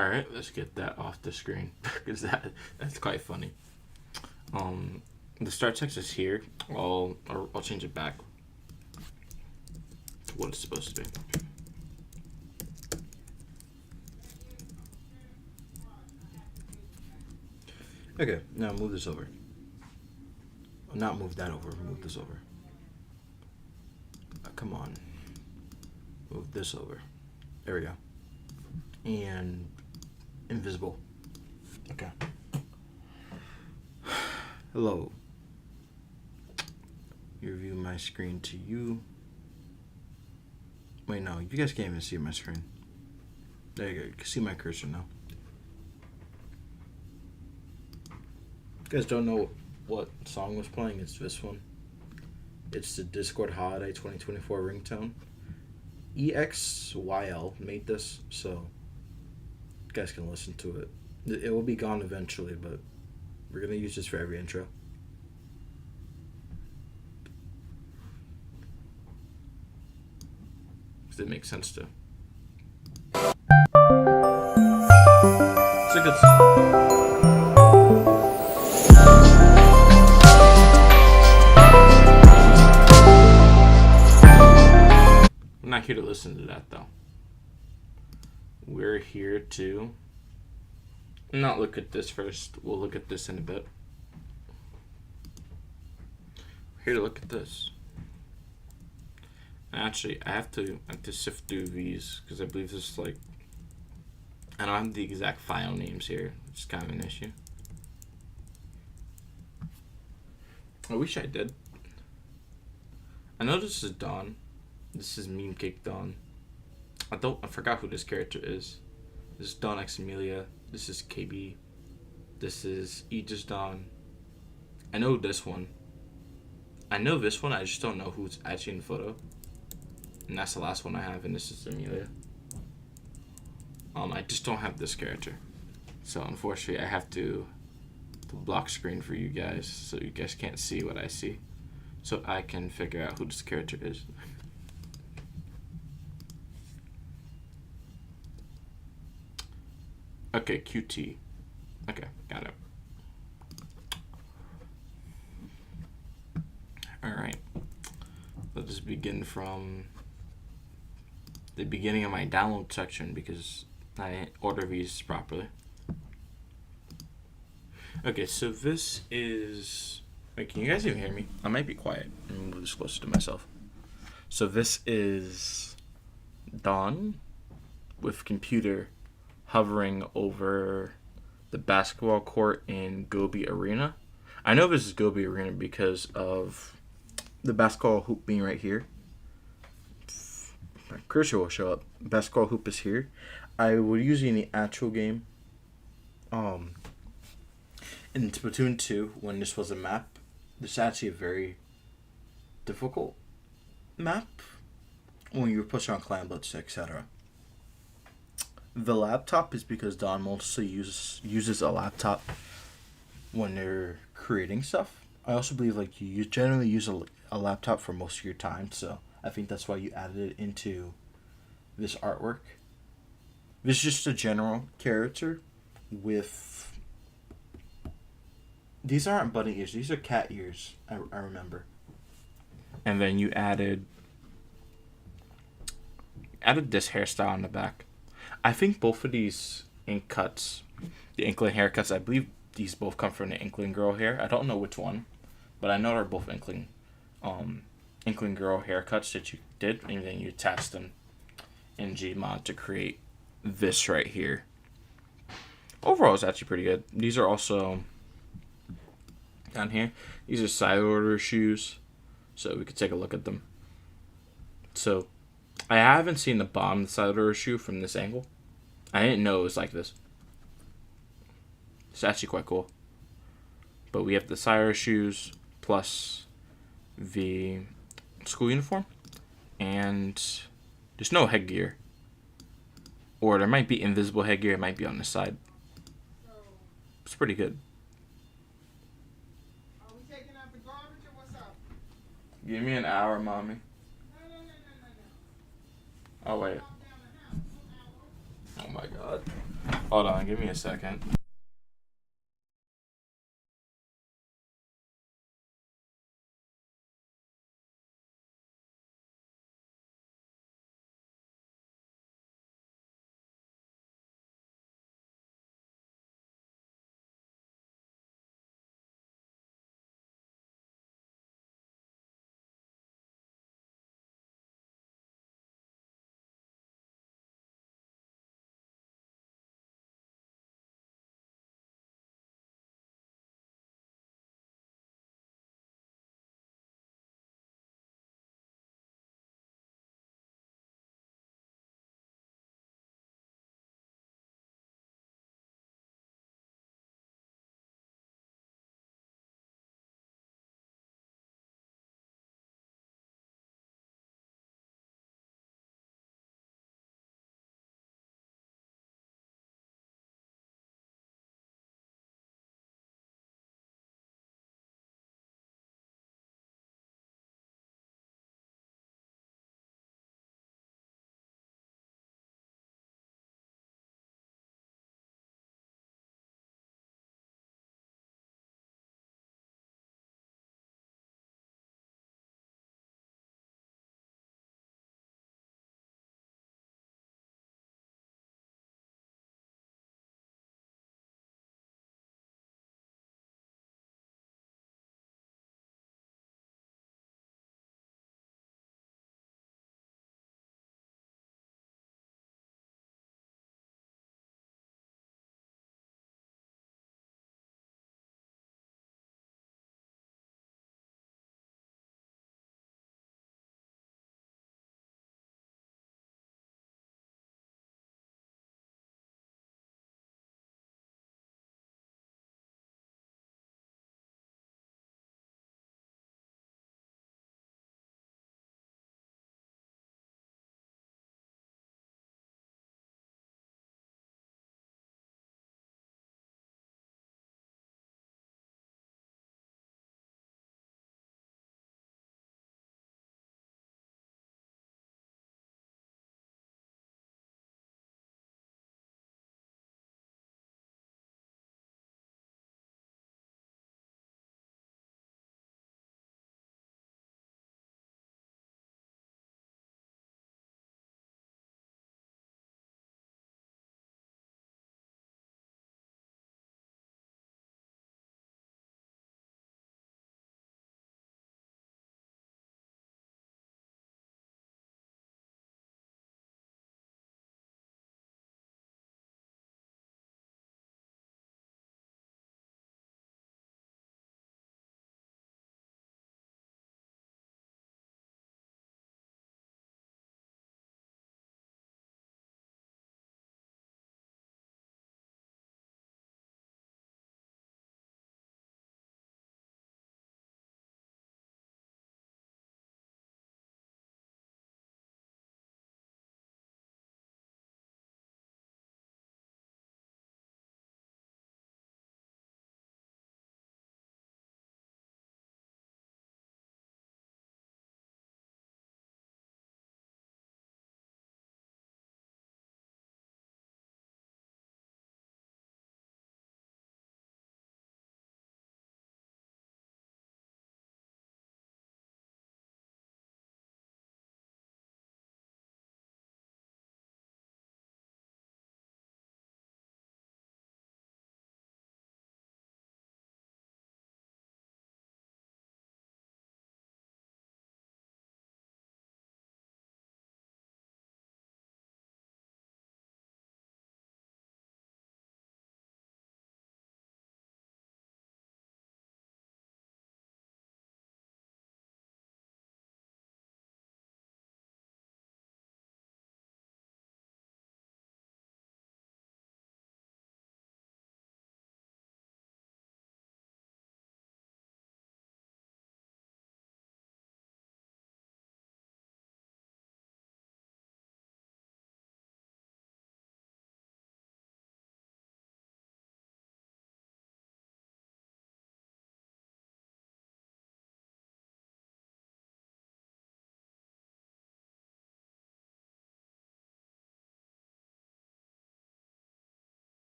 All right, let's get that off the screen because that's quite funny. The start text is here. I'll change it back to what it's supposed to be. Okay, now move this over. Not move that over. Move this over. Come on. Move this over. There we go. And invisible. Okay. Hello. You review my screen to you. Wait, no, you guys can't even see my screen. There you go. You can see my cursor now. You guys don't know what song was playing? It's this one. It's the Discord Holiday 2024 ringtone. EXYL made this, so you guys can listen to it. It will be gone eventually, but we're going to use this for every intro. Does it make sense to? It's a good song. I'm not here to listen to that though. We're here to not look at this first. We'll look at this in a bit. We're here to look at this. Actually, I have to sift through these because I believe this is like, I don't have the exact file names here. It's kind of an issue. I wish I did. I know this is Dawn. This is Meme Cake Dawn. I forgot who this character is. This is Dawn X Amelia. This is KB. This is Aegis Dawn. I know this one. I know this one, I just don't know who's actually in the photo. And that's the last one I have, and this is Amelia. I just don't have this character. So unfortunately I have to block screen for you guys so you guys can't see what I see. So I can figure out who this character is. Okay, QT. Okay, got it. Alright. Let's just begin from the beginning of my download section because I didn't order these properly. Okay, so this is... Wait, can you guys even hear me? I might be quiet. Let me move this closer to myself. So this is Dawn with computer hovering over the basketball court in Gobi Arena. I know this is Gobi Arena because of the basketball hoop being right here. My cursor will show up. Basketball hoop is here. I would use it in the actual game. In Splatoon 2, when this was a map, this is actually a very difficult map when you were pushing on Clan Blitz, etc. The laptop is because Dawn mostly uses a laptop when they're creating stuff. I also believe like you generally use a laptop for most of your time, so I think that's why you added it into this artwork. This is just a general character with... These aren't bunny ears, these are cat ears, I remember. And then you added this hairstyle on the back. I think both of these ink cuts, the Inkling haircuts, I believe these both come from the Inkling girl hair. I don't know which one, but I know they're both Inkling girl haircuts that you did, and then you attached them in Gmod to create this right here. Overall, it's actually pretty good. These are also down here. These are side order shoes, so we could take a look at them. So I haven't seen the bottom side order shoe from this angle. I didn't know it was like this. It's actually quite cool. But we have the side order shoes plus the school uniform, and there's no headgear. Or there might be invisible headgear, it might be on the side. It's pretty good. Are we taking out the garbage or what's up? Give me an hour, mommy. No. Oh, wait. Oh, my God. Hold on, give me a second.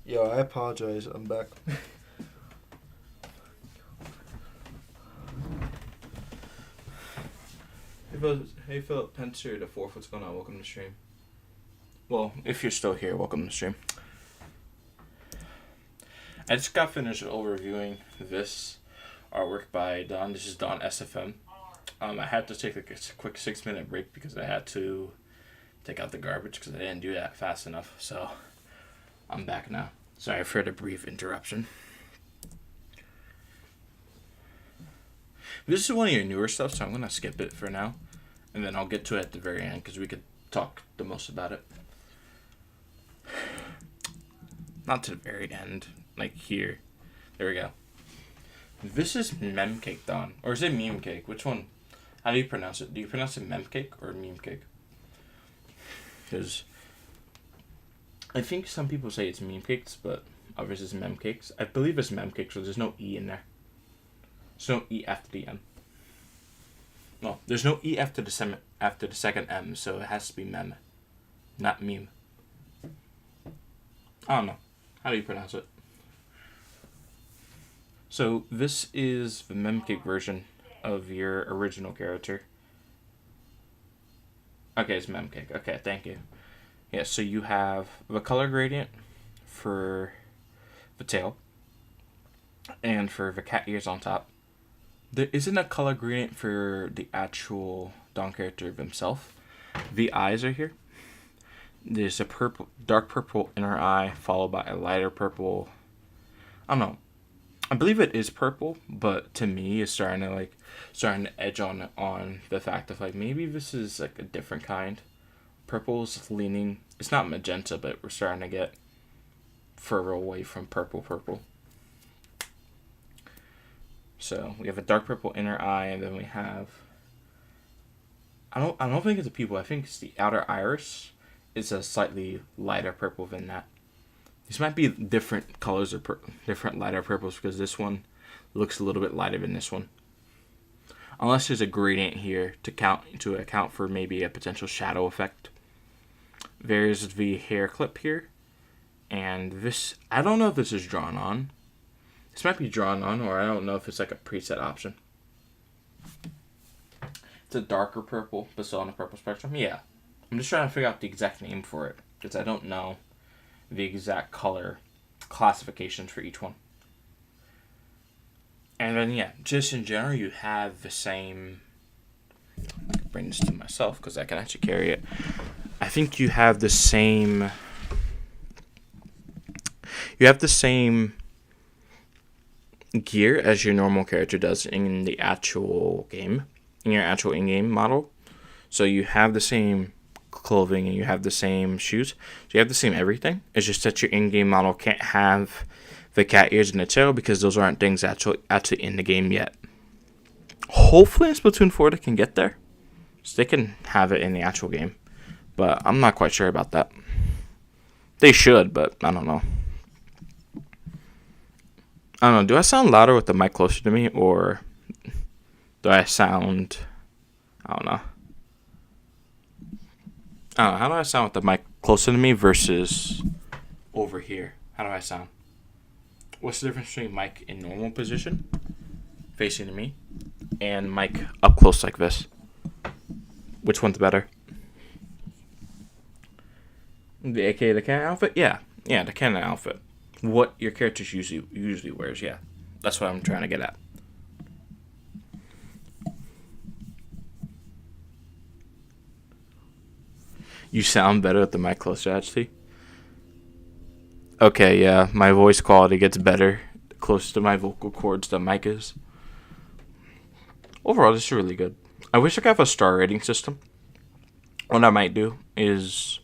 Yo, I apologize. I'm back. Hey Philip, Pence here, the fourth. What's going on? Welcome to the stream. Well, if you're still here, welcome to the stream. I just got finished overviewing this artwork by Don. This is Don SFM. I had to take a quick 6-minute break because I had to take out the garbage because I didn't do that fast enough. So I'm back now. Sorry for the brief interruption. This is one of your newer stuff, so I'm going to skip it for now. And then I'll get to it at the very end because we could talk the most about it. Not to the very end. Like here. There we go. This is meme cake, Don. Or is it meme cake? Which one? How do you pronounce it? Do you pronounce it meme cake or meme cake? Because I think some people say it's meme cakes, but others is meme cakes. I believe it's meme cake, so there's no E in there. There's no E after the M. No, there's no E after the second M, so it has to be meme, not meme. I don't know. How do you pronounce it? So this is the meme cake version of your original character. Okay, it's meme cake. Okay, thank you. Yeah, so you have the color gradient for the tail and for the cat ears on top. There isn't a color gradient for the actual Don character himself. The eyes are here. There's a dark purple inner eye followed by a lighter purple. I don't know. I believe it is purple, but to me, it's starting to edge on the fact of like maybe this is like a different kind. Purple's leaning. It's not magenta, but we're starting to get further away from purple. So we have a dark purple inner eye, and then we have. I don't think it's a pupil. I think it's the outer iris. It's a slightly lighter purple than that. These might be different colors or different lighter purples because this one looks a little bit lighter than this one. Unless there's a gradient here to account for maybe a potential shadow effect. There's the hair clip here. And this, I don't know if this is drawn on. This might be drawn on, or I don't know if it's like a preset option. It's a darker purple, but still on the purple spectrum. Yeah. I'm just trying to figure out the exact name for it because I don't know the exact color classifications for each one. And then, yeah, just in general, you have the same. I can bring this to myself because I can actually carry it. I think you have the same. You have the same gear as your normal character does in the actual game, in your actual in-game model. So you have the same clothing and you have the same shoes. So you have the same everything. It's just that your in-game model can't have the cat ears and the tail because those aren't things actually in the game yet. Hopefully in Splatoon 4 they can get there. So they can have it in the actual game. But I'm not quite sure about that. They should, but I don't know. I don't know. Do I sound louder with the mic closer to me, or do I sound... I don't know. How do I sound with the mic closer to me versus over here? How do I sound? What's the difference between mic in normal position, facing to me, and mic up close like this? Which one's better? The Canon outfit? Yeah, the Canon outfit. What your character usually wears, yeah. That's what I'm trying to get at. You sound better with the mic closer, actually. Okay, yeah, my voice quality gets better closer to my vocal cords the mic is. Overall, this is really good. I wish I could have a star rating system. What I might do is,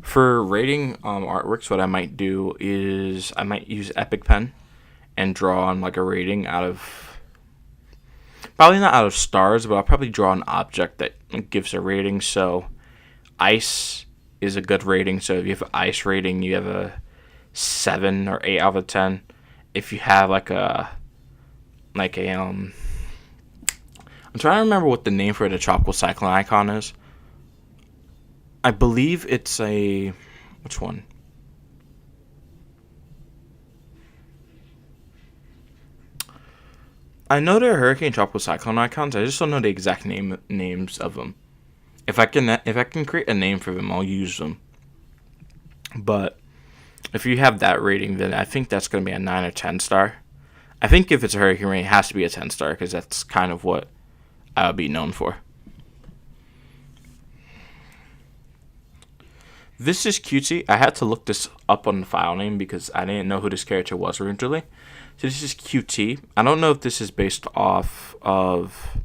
for rating artworks, what I might do is I might use Epic Pen and draw on like a rating out of, probably not out of stars, but I'll probably draw an object that gives a rating. So ice is a good rating. So if you have an ice rating, you have a 7 or 8 out of 10. If you have I'm trying to remember what the name for the tropical cyclone icon is. I believe it's which one? I know there are Hurricane Tropical Cyclone icons. I just don't know the exact names of them. If I can create a name for them, I'll use them. But if you have that rating, then I think that's going to be a 9 or 10 star. I think if it's a Hurricane Rain, it has to be a 10 star because that's kind of what I would be known for. This is cutesy. I had to look this up on the file name because I didn't know who this character was originally. So this is QT. I don't know if this is based off of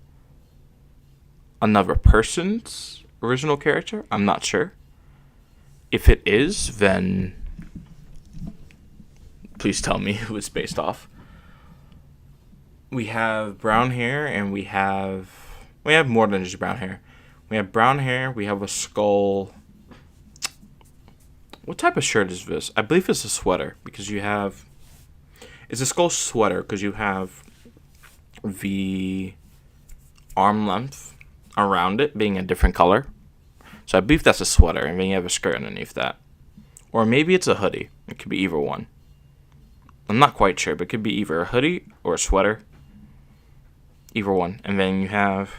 another person's original character. I'm not sure. If it is, then please tell me who it's based off. We have brown hair, and we have more than just brown hair. We have brown hair. We have a skull. What type of shirt is this? I believe it's a sweater because you have. It's a skull sweater because you have the arm length around it being a different color. So I believe that's a sweater, and then you have a skirt underneath that. Or maybe it's a hoodie. It could be either one. I'm not quite sure, but it could be either a hoodie or a sweater. Either one. And then you have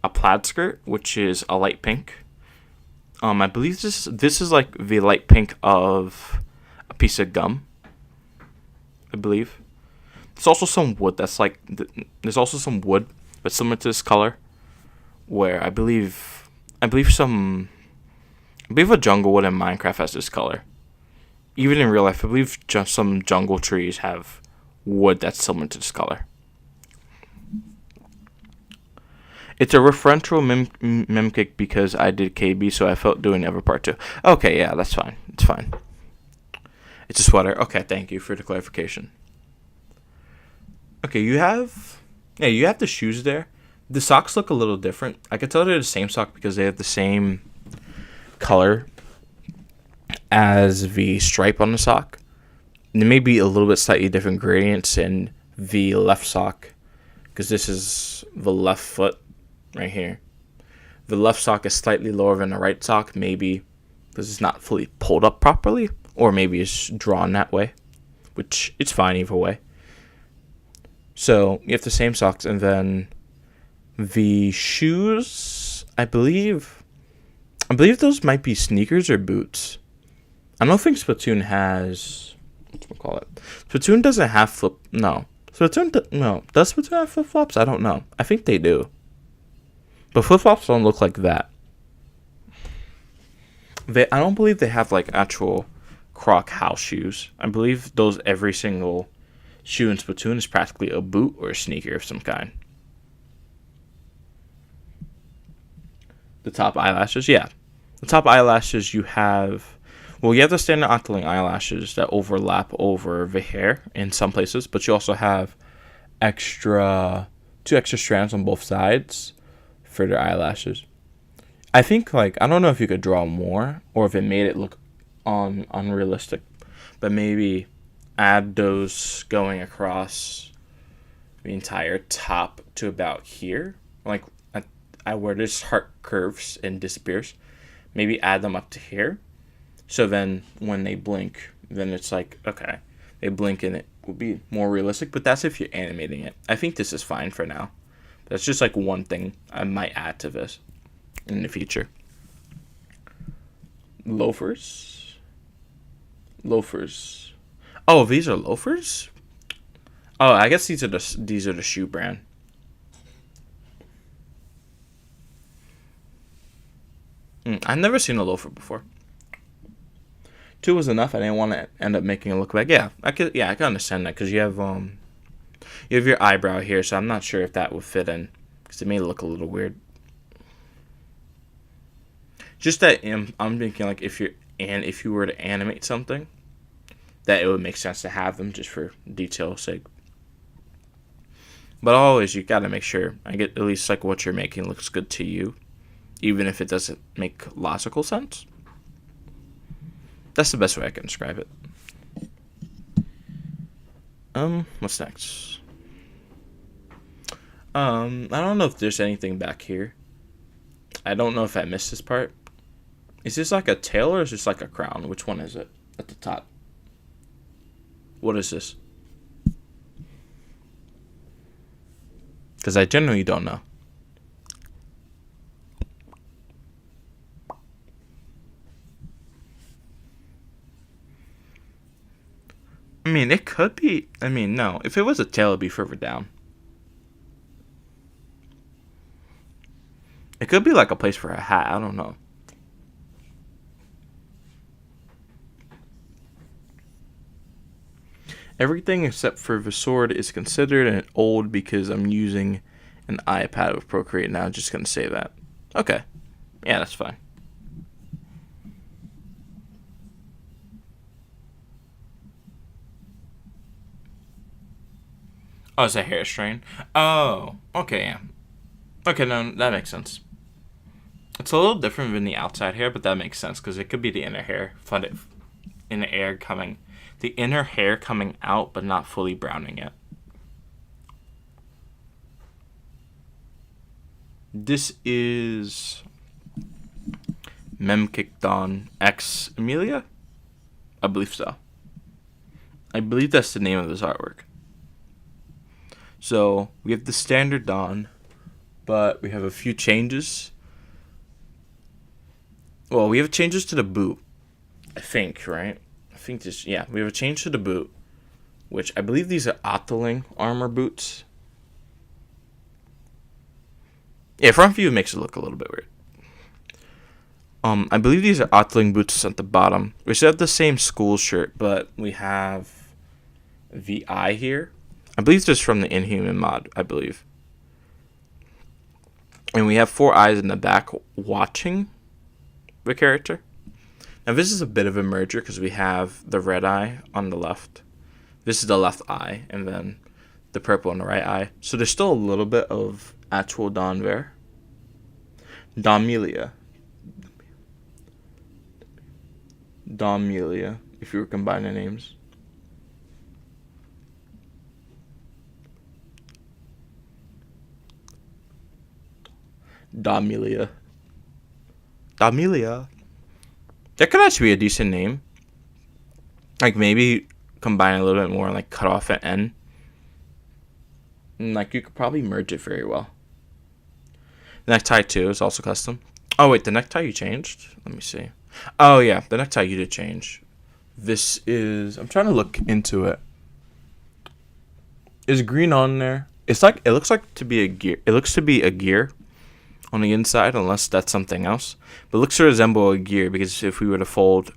a plaid skirt, which is a light pink. I believe this is like the light pink of a piece of gum. I believe. There's also some wood that's like. There's also some wood, but similar to this color, where I believe a jungle wood in Minecraft has this color. Even in real life, I believe just some jungle trees have wood that's similar to this color. It's a referential mimic because I did KB, so I felt doing every part too. Okay, yeah, that's fine. It's fine. It's a sweater. Okay, thank you for the clarification. Okay, you have the shoes there. The socks look a little different. I can tell they're the same sock because they have the same color as the stripe on the sock. There may be a little bit slightly different gradients in the left sock because this is the left foot right here. The left sock is slightly lower than the right sock, maybe because it's not fully pulled up properly, or maybe it's drawn that way, which it's fine either way. So you have the same socks, and then the shoes, I believe those might be sneakers or boots. I don't think Splatoon has. Splatoon doesn't have flip. No, no. Does Splatoon have flip flops? I don't know. I think they do, but flip flops don't look like that. I don't believe they have like actual Croc house shoes. I believe every single shoe in Splatoon is practically a boot or a sneaker of some kind. The top eyelashes, yeah. The top eyelashes you have. Well, you have the standard Octoling eyelashes that overlap over the hair in some places, but you also have two extra strands on both sides for their eyelashes. I think, I don't know if you could draw more or if it made it look unrealistic, but maybe add those going across the entire top to about here, where this heart curves and disappears. Maybe add them up to here. So then when they blink, then it's like, okay, they blink and it will be more realistic, but that's if you're animating it. I think this is fine for now. That's just like one thing I might add to this in the future. Loafers. Oh, these are loafers? Oh, I guess these are the shoe brand. I've never seen a loafer before. 2 was enough. I didn't want to end up making it look like. I can understand that because you have your eyebrow here, so I'm not sure if that would fit in because it may look a little weird. Just that I'm thinking like if you were to animate something, that it would make sense to have them just for detail's sake. But always you gotta make sure I get at least like what you're making looks good to you, even if it doesn't make logical sense. That's the best way I can describe it. What's next? I don't know if there's anything back here. I don't know if I missed this part. Is this like a tail or is this like a crown? Which one is it at the top? What is this? Because I genuinely don't know. I mean, it could be. I mean, no. If it was a tail, it'd be further down. It could be like a place for a hat. I don't know. Everything except for the sword is considered an old because I'm using an iPad with Procreate now. Just going to say that. Okay. Yeah, that's fine. Oh, it's a hair strain. Oh, okay, yeah. Okay, no, that makes sense. It's a little different than the outside hair, but that makes sense because it could be the inner hair, in the air coming, the inner hair coming out, but not fully browning yet. This is Memkikdon X Amelia? I believe so. I believe that's the name of this artwork. So we have the standard Dawn, but we have a few changes. Well, we have changes to the boot, I think, right? I think this, yeah, we have a change to the boot, which I believe these are Otheling armor boots. Yeah, front view makes it look a little bit weird. I believe these are Otheling boots at the bottom. We still have the same school shirt, but we have the eye here. I believe this is from the Inhuman mod, I believe. And we have 4 eyes in the back watching the character. Now this is a bit of a merger because we have the red eye on the left. This is the left eye, and then the purple on the right eye. So there's still a little bit of actual Dawn there. Dawnmelia, if you were combining names. Dawnmelia. That could actually be a decent name. Like maybe combine a little bit more and like cut off at N. And like you could probably merge it very well. The necktie too is also custom. Oh wait, the necktie you changed? Let me see. Oh yeah, the necktie you did change. This is, I'm trying to look into it. Is green on there? It's like, it looks like to be a gear. It looks to be a gear on the inside, unless that's something else. But it looks to resemble a gear because if we were to fold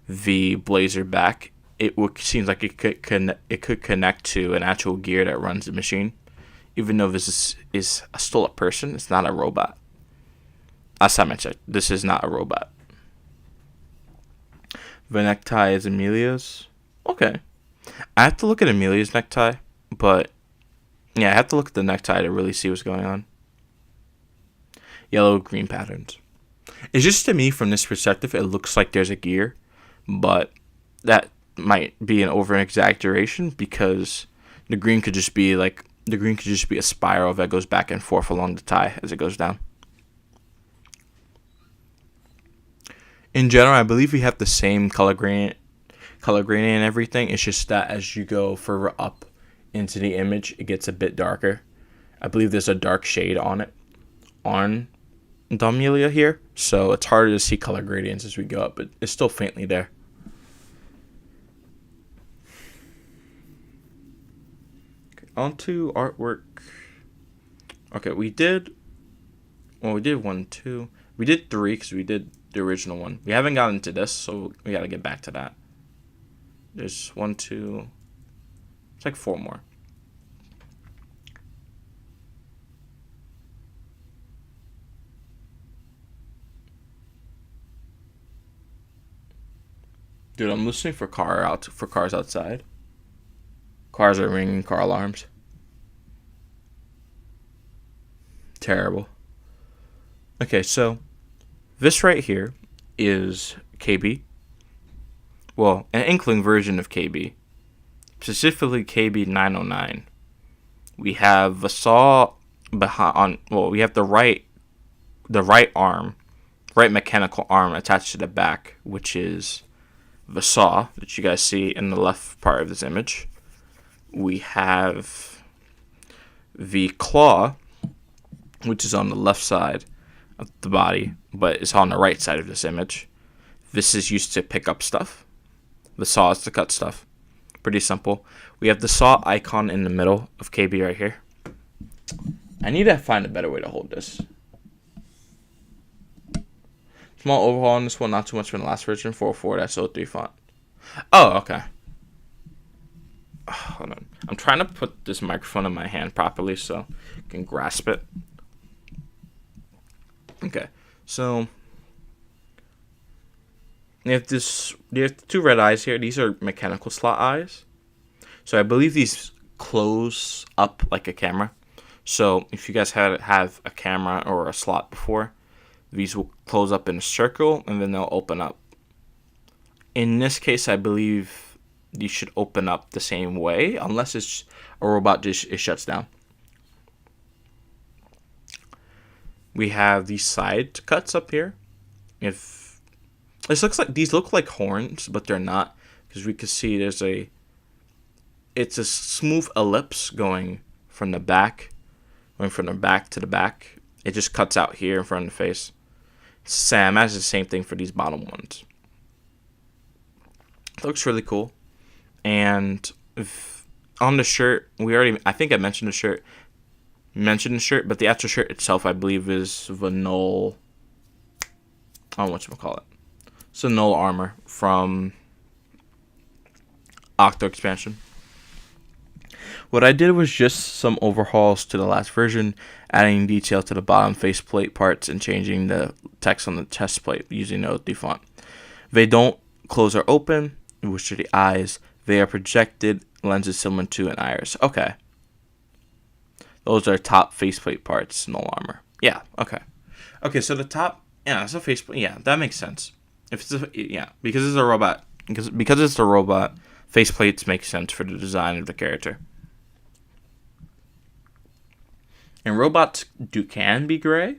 the blazer back, seems like it could connect to an actual gear that runs the machine. Even though this is still a person, it's not a robot. Last time I checked, this is not a robot. The necktie is Amelia's. Okay. I have to look at Amelia's necktie, but yeah, I have to look at the necktie to really see what's going on. Yellow, green patterns. It's just to me, from this perspective, it looks like there's a gear, but that might be an over-exaggeration because the green could just be a spiral that goes back and forth along the tie as it goes down. In general, I believe we have the same color gradient and everything. It's just that as you go further up into the image, it gets a bit darker. I believe there's a dark shade on it, on Dawnmelia here, so it's harder to see color gradients as we go up, but it's still faintly there. Okay, on to artwork. Okay, we did 1, 2. We did 3 because we did the original one. We haven't gotten to this, so we got to get back to that. There's 1, 2. It's like 4 more. Dude, I'm listening for cars outside. Cars are ringing car alarms. Terrible. Okay, so this right here is KB. Well, an Inkling version of KB. Specifically KB 909. We have the saw behind we have the right mechanical arm attached to the back, which is the saw that you guys see in the left part of this image. We have the claw, which is on the left side of the body, but is on the right side of this image. This is used to pick up stuff. The saw is to cut stuff. Pretty simple. We have the saw icon in the middle of KB right here. I need to find a better way to hold this. Small overhaul on this one, not too much from the last version. 404-03 font. Oh, okay. Hold on. I'm trying to put this microphone in my hand properly so I can grasp it. Okay, so you have two red eyes here. These are mechanical slot eyes. So I believe these close up like a camera. So if you guys have a camera or a slot before, these will close up in a circle and then they'll open up. In this case, I believe these should open up the same way, unless it's a robot just it shuts down. We have these side cuts up here. If this looks like these look like horns, but they're not, because we can see it's a smooth ellipse going from the back to the back. It just cuts out here in front of the face. Sam has the same thing for these bottom ones. It looks really cool. And on the shirt, I think I mentioned the shirt. But the actual shirt itself, I believe, is the null. I don't know whatchamacallit. It's a null armor from Octo expansion. What I did was just some overhauls to the last version, adding detail to the bottom faceplate parts and changing the text on the chest plate using the OD font. They don't close or open, which are the eyes. They are projected lenses similar to an iris. Okay. Those are top faceplate parts, null armor. Yeah, okay. Okay, so the top, yeah, it's a faceplate. Yeah, that makes sense. Because it's a robot. Because it's a robot, faceplates make sense for the design of the character. And robots can be gray?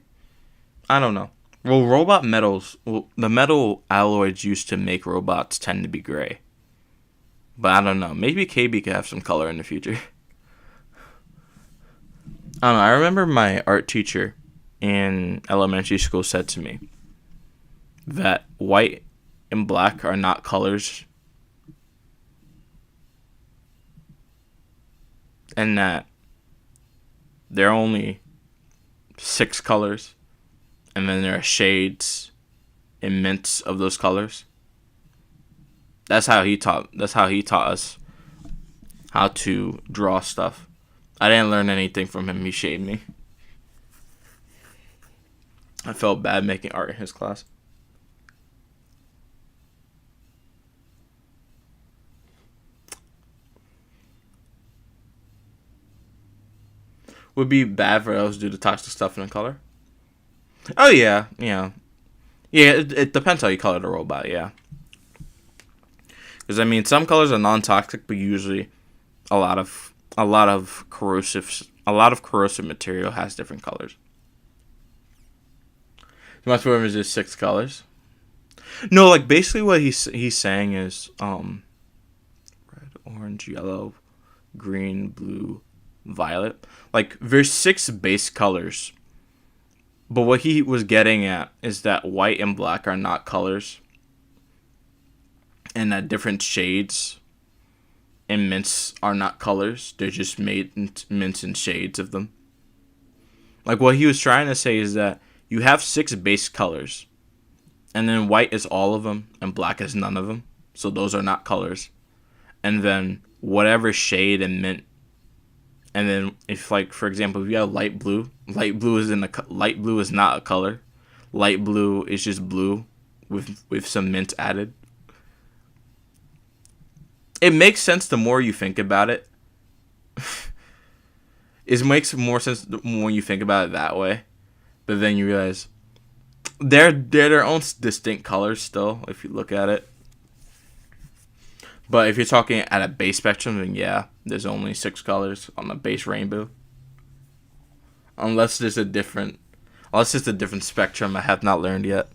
I don't know. Well, the metal alloys used to make robots tend to be gray. But I don't know. Maybe KB could have some color in the future. I don't know. I remember my art teacher in elementary school said to me that white and black are not colors, and that there are only 6 colors, and then there are shades and mints of those colors. That's how he taught us how to draw stuff. I didn't learn anything from him. He shaded me. I felt bad making art in his class. Would be bad for those to do the toxic stuff in the color. Oh yeah. It depends how you color the robot. Yeah. Because I mean, some colors are non-toxic, but usually a lot of corrosive material has different colors. So much for him is just 6 colors. No, like basically what he's saying is red, orange, yellow, green, blue, violet. Like there's 6 base colors. But what he was getting at is that white and black are not colors. And that different shades and mints are not colors. They're just made mints and shades of them. Like what he was trying to say is that you have 6 base colors. And then white is all of them and black is none of them. So those are not colors. And then whatever shade and mint. And then if, like, for example, if you have light blue is not a color. Light blue is just blue with some mint added. It makes sense the more you think about it. It makes more sense the more you think about it that way. But then you realize they're their own distinct colors still, if you look at it. But if you're talking at a base spectrum, then yeah, there's only 6 colors on the base rainbow. Unless it's a different spectrum I have not learned yet.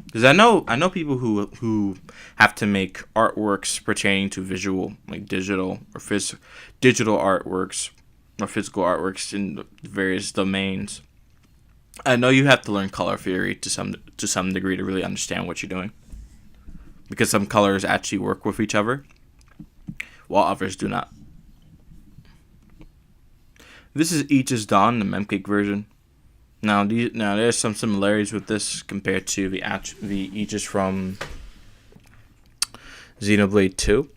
Because I know people who have to make artworks pertaining to visual, like digital or digital artworks, or physical artworks in various domains. I know you have to learn color theory to some degree to really understand what you're doing, because some colors actually work with each other, while others do not. This is Aegis Dawn, the Memcake version. Now there's some similarities with this compared to the Aegis from Xenoblade 2.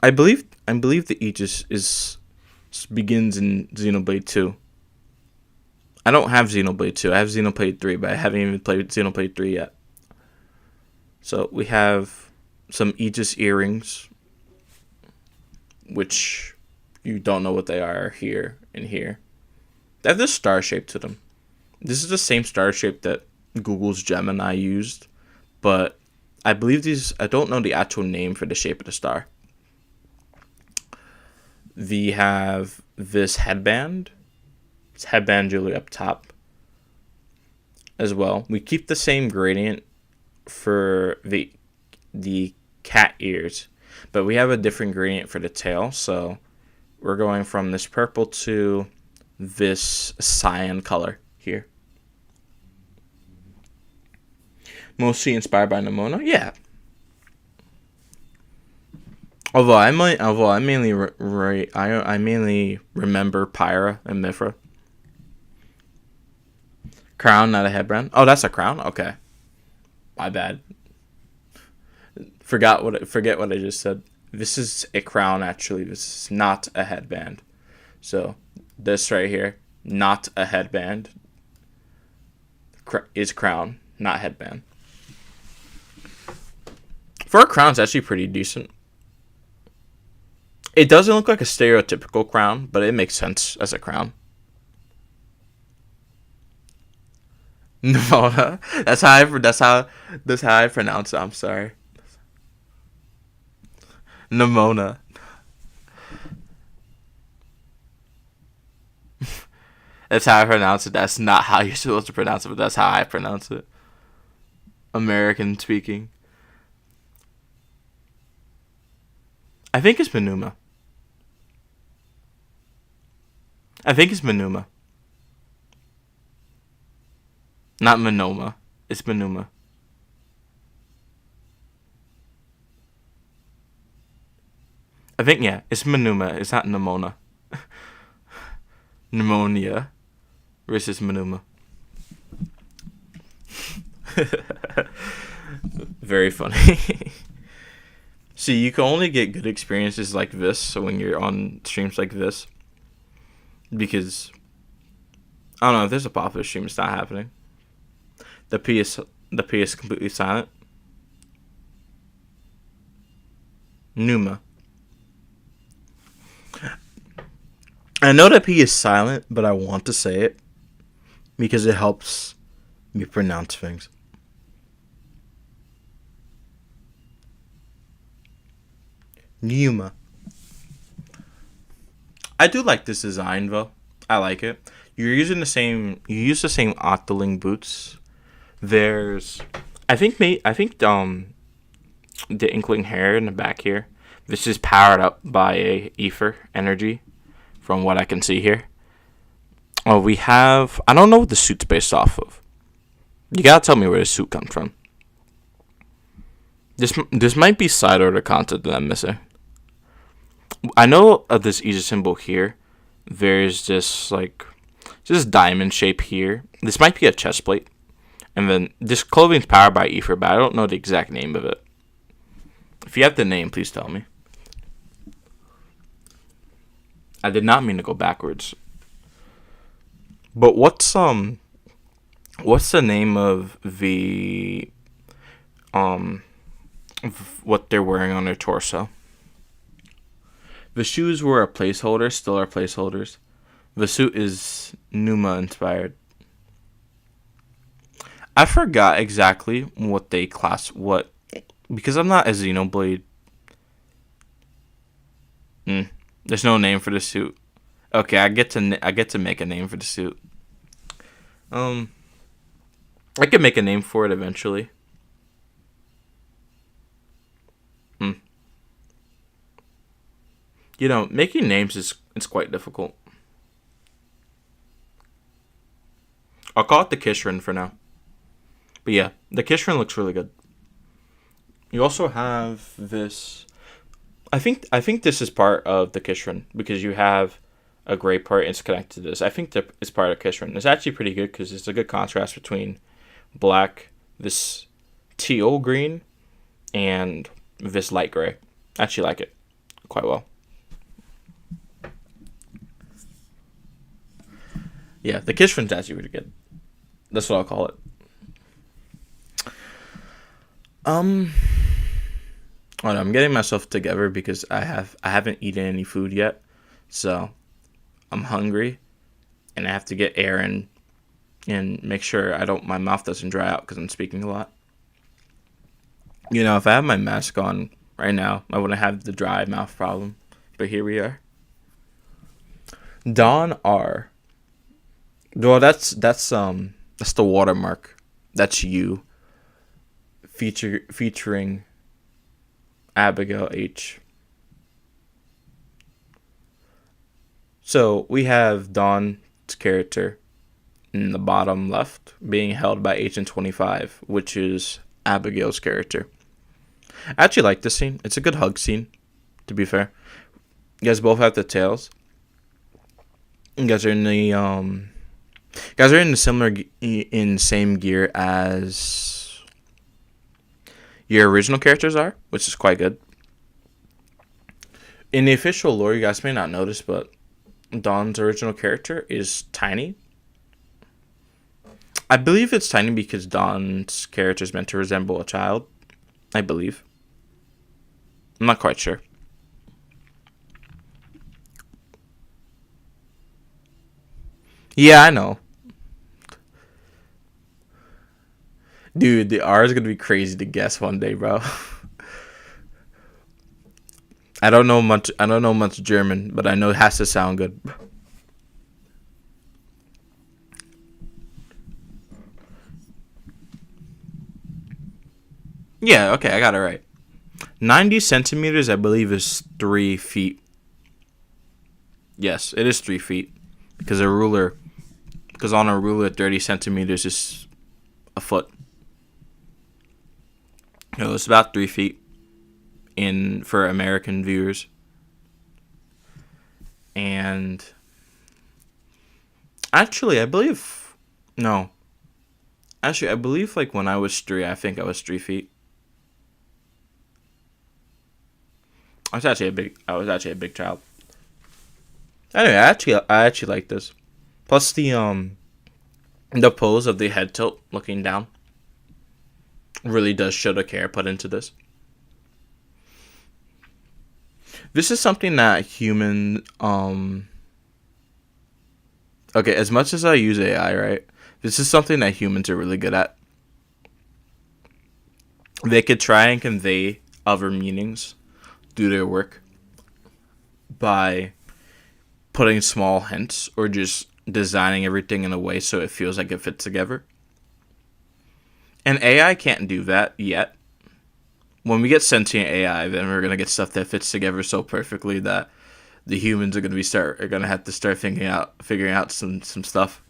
I believe the Aegis begins in Xenoblade 2. I don't have Xenoblade 2. I have Xenoblade 3, but I haven't even played Xenoblade 3 yet. So we have some Aegis earrings, which you don't know what they are here and here. They have this star shape to them. This is the same star shape that Google's Gemini used, but I believe I don't know the actual name for the shape of the star. We have this headband. It's headband jewelry up top as well. We keep the same gradient for the cat ears, but we have a different gradient for the tail. So we're going from this purple to this cyan color here. Mostly inspired by Nimona, yeah. Although I mainly remember Pyra and Mithra. Crown, not a headband. Oh, that's a crown. Okay, my bad. Forget what I just said. This is a crown. Actually, this is not a headband. So this right here, not a headband, is crown, not headband. For a crown, it's actually pretty decent. It doesn't look like a stereotypical crown, but it makes sense as a crown. Nimona. That's how I pronounce it. I'm sorry. Nimona. That's how I pronounce it. That's not how you're supposed to pronounce it, but that's how I pronounce it. American speaking. I think it's Manuma. Not Monoma. It's Manuma. I think, yeah, it's Manuma. It's not Nimona. Pneumonia versus Manuma. Very funny. See, you can only get good experiences like this, so when you're on streams like this, because I don't know, if there's a popular stream, it's not happening. The P is completely silent. Numa. I know that P is silent, but I want to say it because it helps me pronounce things. Numa. I do like this design though. I like it. You use the same Octoling boots. There's I think the Inkling hair in the back here. This is powered up by a ether energy from what I can see here. Oh, we have I don't know what the suit's based off of. You gotta tell me where the suit comes from. This might be side order content that I'm missing. I know of this Aegis symbol here. There's this diamond shape here. This might be a chest plate. And then this clothing's powered by ether, but I don't know the exact name of it. If you have the name, please tell me. I did not mean to go backwards. But what's the name of the what they're wearing on their torso? The shoes were a placeholder, still are placeholders. The suit is Numa inspired. I forgot exactly what because I'm not a Xenoblade. There's no name for the suit. Okay, I get to make a name for the suit. I could make a name for it eventually. You know, making names is quite difficult. I'll call it the Kishrin for now. But yeah, the Kishrin looks really good. You also have this. I think this is part of the Kishrin because you have a gray part. It's connected to this. I think that it's part of Kishrin. It's actually pretty good because it's a good contrast between black, this teal green, and this light gray. I actually like it quite well. Yeah, the Kishrin's actually really good. That's what I'll call it. Oh, no, I'm getting myself together because I haven't eaten any food yet, so I'm hungry, and I have to get air in and make sure my mouth doesn't dry out because I'm speaking a lot. You know, if I have my mask on right now, I wouldn't have the dry mouth problem, but here we are. Don R. Well, that's the watermark. That's you. Featuring Abigail H. So we have Dawn's character in the bottom left being held by Agent 25, which is Abigail's character. I actually like this scene. It's a good hug scene, to be fair. You guys both have the tails. You guys are in the same gear as your original characters are, which is quite good. In the official lore, you guys may not notice, but Dawn's original character is tiny. I believe it's tiny because Dawn's character is meant to resemble a child. I believe. I'm not quite sure. Yeah, I know. Dude, the R is gonna be crazy to guess one day, bro. I don't know much German, but I know it has to sound good. Yeah, okay, I got it right. 90 centimeters, I believe, is 3 feet. Yes, it is 3 feet. Because on a ruler, 30 centimeters is a foot. No, it's about 3 feet for American viewers. And actually, I believe like when I was 3, I think I was 3 feet. I was actually a big child. Anyway, I actually like this. Plus the pose of the head tilt looking down really does show the care put into this. This is something that okay, as much as I use AI, right? This is something that humans are really good at. They could try and convey other meanings through their work by putting small hints or just designing everything in a way so it feels like it fits together. And AI can't do that yet. When we get sentient AI, then we're gonna get stuff that fits together so perfectly that the humans are gonna have to start figuring out some stuff.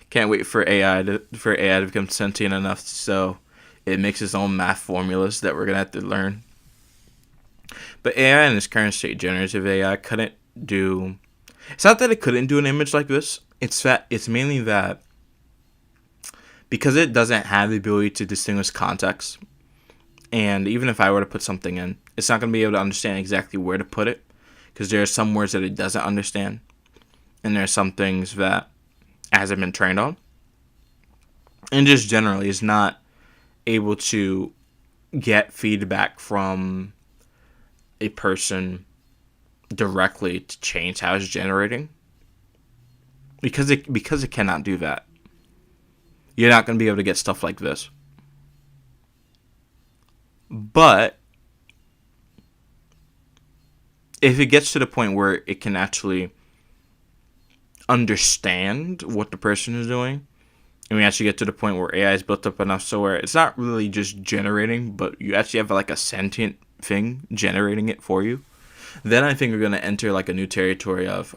Can't wait for AI to become sentient enough so it makes its own math formulas that we're gonna have to learn. But AI in its current state, generative AI, couldn't do. It's not that it couldn't do an image like this. It's mainly that because it doesn't have the ability to distinguish context. And even if I were to put something in, it's not going to be able to understand exactly where to put it. Because there are some words that it doesn't understand. And there are some things that it hasn't been trained on. And just generally is not able to get feedback from a person directly to change how it's generating. Because it cannot do that. You're not going to be able to get stuff like this. But if it gets to the point where it can actually understand what the person is doing, and we actually get to the point where AI is built up enough so where it's not really just generating, but you actually have like a sentient thing generating it for you, then I think we're going to enter like a new territory of,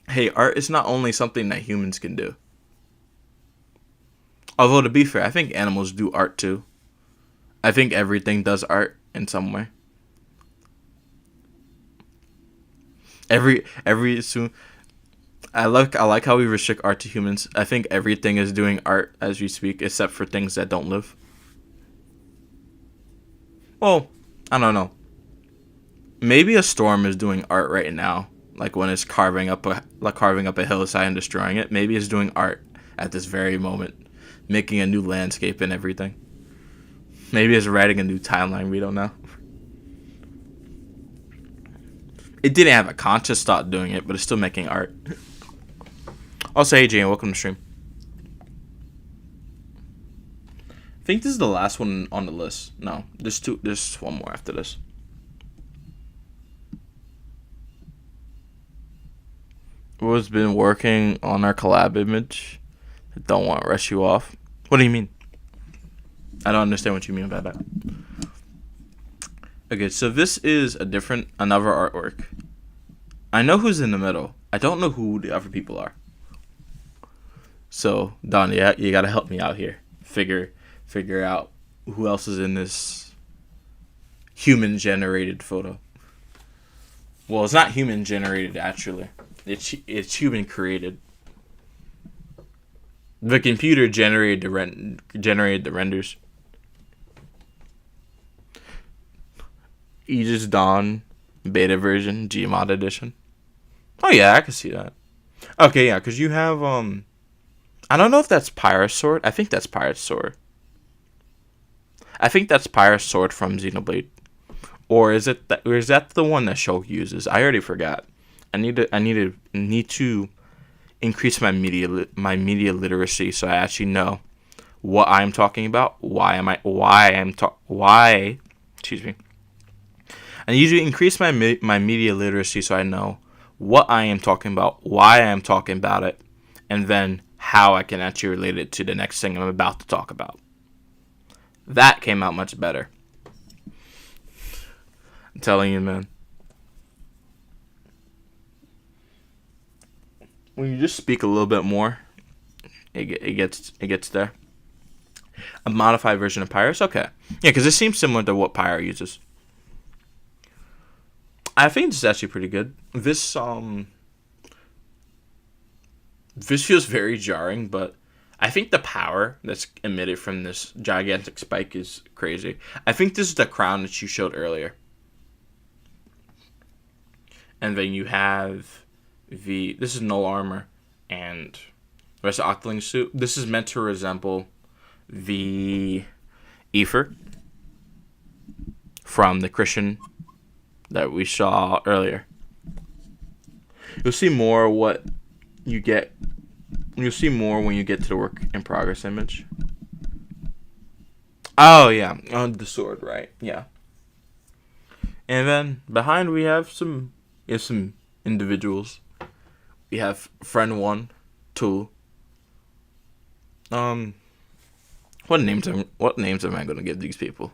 Hey, art is not only something that humans can do. Although, to be fair, I think animals do art too. I think everything does art in some way. Every soon, I like how we restrict art to humans. I think everything is doing art as we speak, except for things that don't live. Well, I don't know. Maybe a storm is doing art right now, like when it's carving up a hillside and destroying it. Maybe it's doing art at this very moment, making a new landscape and everything. Maybe it's writing a new timeline. We don't know. It didn't have a conscious thought doing it, but it's still making art. Also, hey Jane, welcome to stream. I think this is the last one on the list. No, there's two. There's one more after this. Who's been working on our collab image? Don't want to rush you off. What do you mean? I don't understand what you mean by that. Okay, so this is another artwork. I know who's in the middle. I don't know who the other people are. So, Don, yeah, you gotta help me out here. Figure out who else is in this human-generated photo. Well, it's not human-generated, actually. It's human-created. The computer generated the renders. Aegis Dawn beta version, Gmod edition. Oh yeah, I can see that. Okay, yeah, because you have I don't know if that's Pyrrhus Sword. I think that's Pyrrhus Sword. I think that's Pyrrhus Sword from Xenoblade. Or is that the one that Shulk uses? I already forgot. I need to increase my media literacy so I actually know what I'm talking about. Excuse me. I need to increase my media literacy so I know what I am talking about, why I am talking about it, and then how I can actually relate it to the next thing I'm about to talk about. That came out much better. I'm telling you, man. When you just speak a little bit more, it gets there. A modified version of Pyrrhus? Okay. Yeah, because it seems similar to what Pyre uses. I think this is actually pretty good. This feels very jarring, but I think the power that's emitted from this gigantic spike is crazy. I think this is the crown that you showed earlier. And then you have this is null armor and the rest of Octoling suit. This is meant to resemble the Ether from the Christian that we saw earlier. You'll see more what you get. You'll see more when you get to the work in progress image. Oh yeah, on the sword, right? Yeah. And then behind we have some individuals. We have friend 1, 2. What names am I gonna give these people?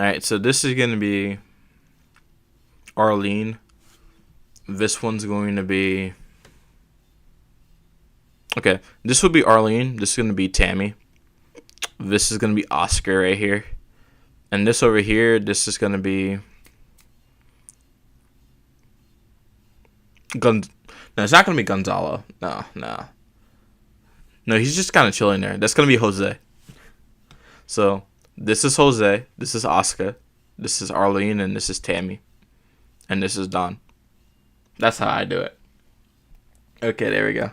Alright, so this is gonna be Arlene. This one's going to be okay, this would be Arlene. This is gonna be Tammy. This is gonna be Oscar right here. And this over here, this is gonna be No, it's not gonna be Gonzalo. No, he's just kind of chilling there. That's gonna be Jose. So this is Jose. This is Oscar. This is Arlene, and this is Tammy, and this is Don. That's how I do it. Okay, there we go.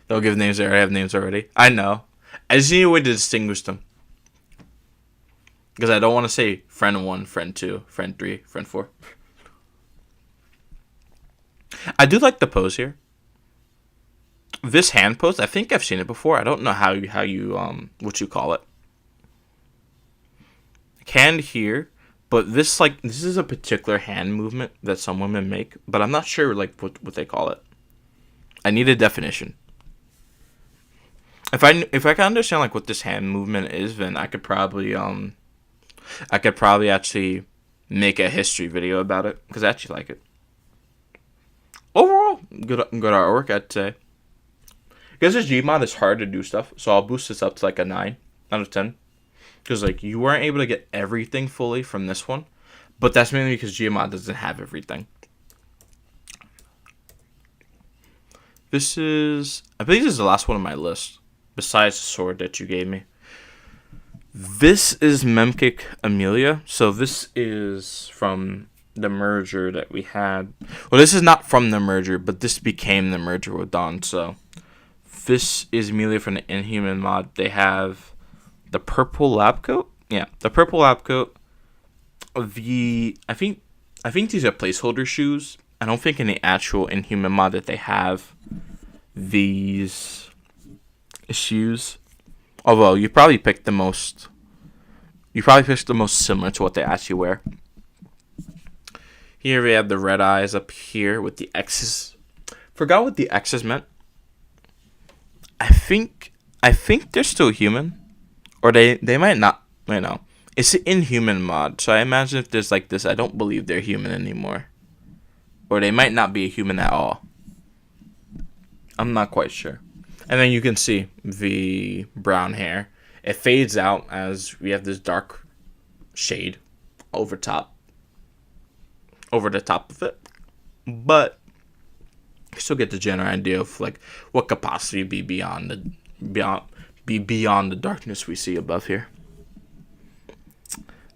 Don't give names there. I have names already. I know. I just need a way to distinguish them. Because I don't want to say friend 1, friend 2, friend 3, friend 4. I do like the pose here. This hand pose, I think I've seen it before. I don't know how you what you call it. Hand here, but this is a particular hand movement that some women make, but I'm not sure what they call it. I need a definition. If I can understand what this hand movement is, then I could probably actually make a history video about it because I actually like it. overall, good artwork, I'd say. Because this Gmod is hard to do stuff, so I'll boost this up to like a 9 out of 10. Because like you weren't able to get everything fully from this one, but that's mainly because Gmod doesn't have everything. I believe this is the last one on my list, besides the sword that you gave me. This is Memcake Amelia. So this is from the merger that we had. Well, this is not from the merger, but this became the merger with Dawn. So this is Amelia from the Inhuman mod. They have the purple lab coat. Yeah, the purple lab coat. I think these are placeholder shoes. I don't think in the actual Inhuman mod that they have these shoes. Although you probably picked the most similar to what they actually wear. Here we have the red eyes up here with the X's. Forgot what the X's meant. I think they're still human, or they might not. You know, it's an Inhuman mod, so I imagine if there's like this, I don't believe they're human anymore, or they might not be a human at all. I'm not quite sure. And then you can see the brown hair. It fades out as we have this dark shade over the top of it. But you still get the general idea of like what could possibly be beyond the darkness we see above here.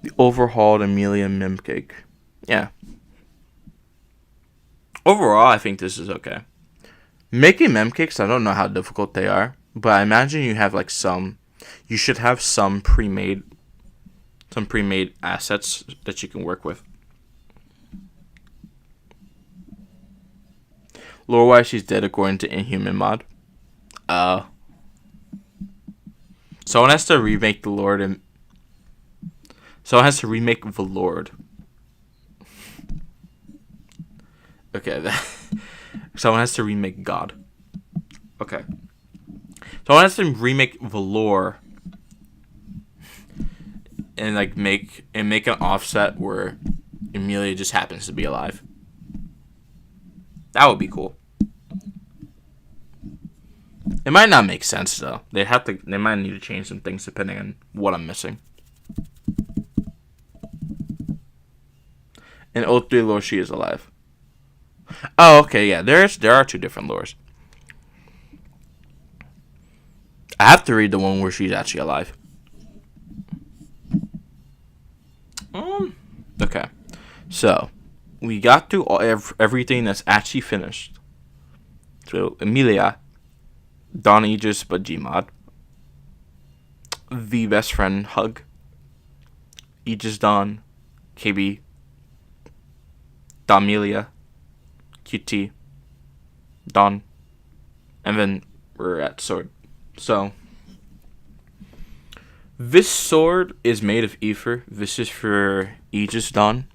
The overhauled Amelia Memcake. Yeah. Overall, I think this is okay. Making memcakes, I don't know how difficult they are, but I imagine you have like you should have some pre-made assets that you can work with. Lore-wise, she's dead according to Inhuman mod. Someone has to remake the Lord and someone has to remake the Lord. Okay, someone has to remake God. Okay. Someone has to remake the lore and like make an offset where Amelia just happens to be alive. That would be cool. It might not make sense though. They might need to change some things depending on what I'm missing. In Oath 3 lore, she is alive. Oh, okay, yeah. There are two different lores. I have to read the one where she's actually alive. Okay. So, we got through everything that's actually finished. So, Amelia, Dawn Aegis, but Gmod. The best friend, Hug. Aegis Dawn, KB. Damelia. QT, Dawn, and then we're at sword. So, this sword is made of ether. This is for Aegis Dawn.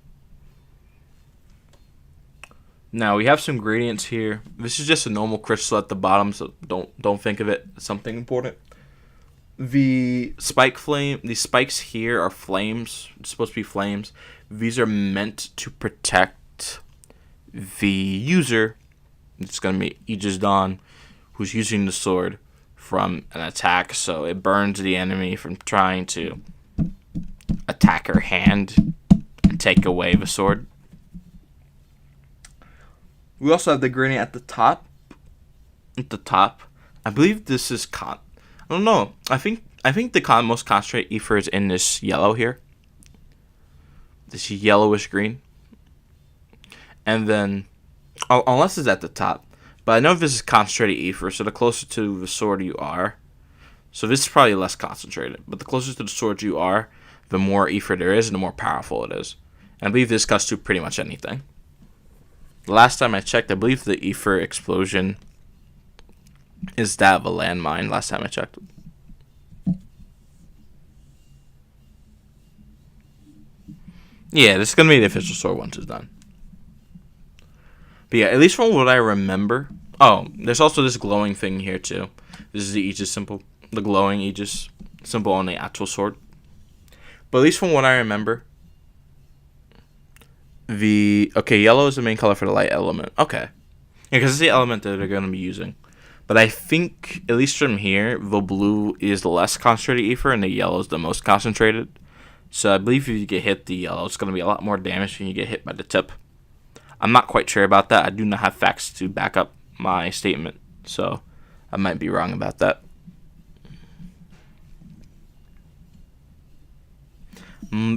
Now we have some gradients here. This is just a normal crystal at the bottom, so don't think of it as something important. The spikes here are flames. It's supposed to be flames. These are meant to protect the user. It's going to be Aegis Dawn, who's using the sword from an attack, so it burns the enemy from trying to attack her hand and take away the sword. We also have the gradient at the top. I believe this is I don't know. I think the most concentrated ether is in this yellow here. This yellowish green. And then, unless it's at the top, but I know this is concentrated ether, so the closer to the sword you are, so this is probably less concentrated, but the closer to the sword you are, the more ether there is and the more powerful it is. And I believe this cuts to pretty much anything. The last time I checked, I believe the ether explosion is that of a landmine, last time I checked. Yeah, this is going to be the official sword once it's done. But yeah, at least from what I remember. Oh, there's also this glowing thing here too. This is the Aegis symbol. The glowing Aegis symbol on the actual sword. But at least from what I remember. Yellow is the main color for the light element. Okay. Because it's the element that they're going to be using. But I think, at least from here, the blue is the less concentrated ether and the yellow is the most concentrated. So I believe if you get hit the yellow, it's going to be a lot more damage when you get hit by the tip. I'm not quite sure about that. I do not have facts to back up my statement. So I might be wrong about that.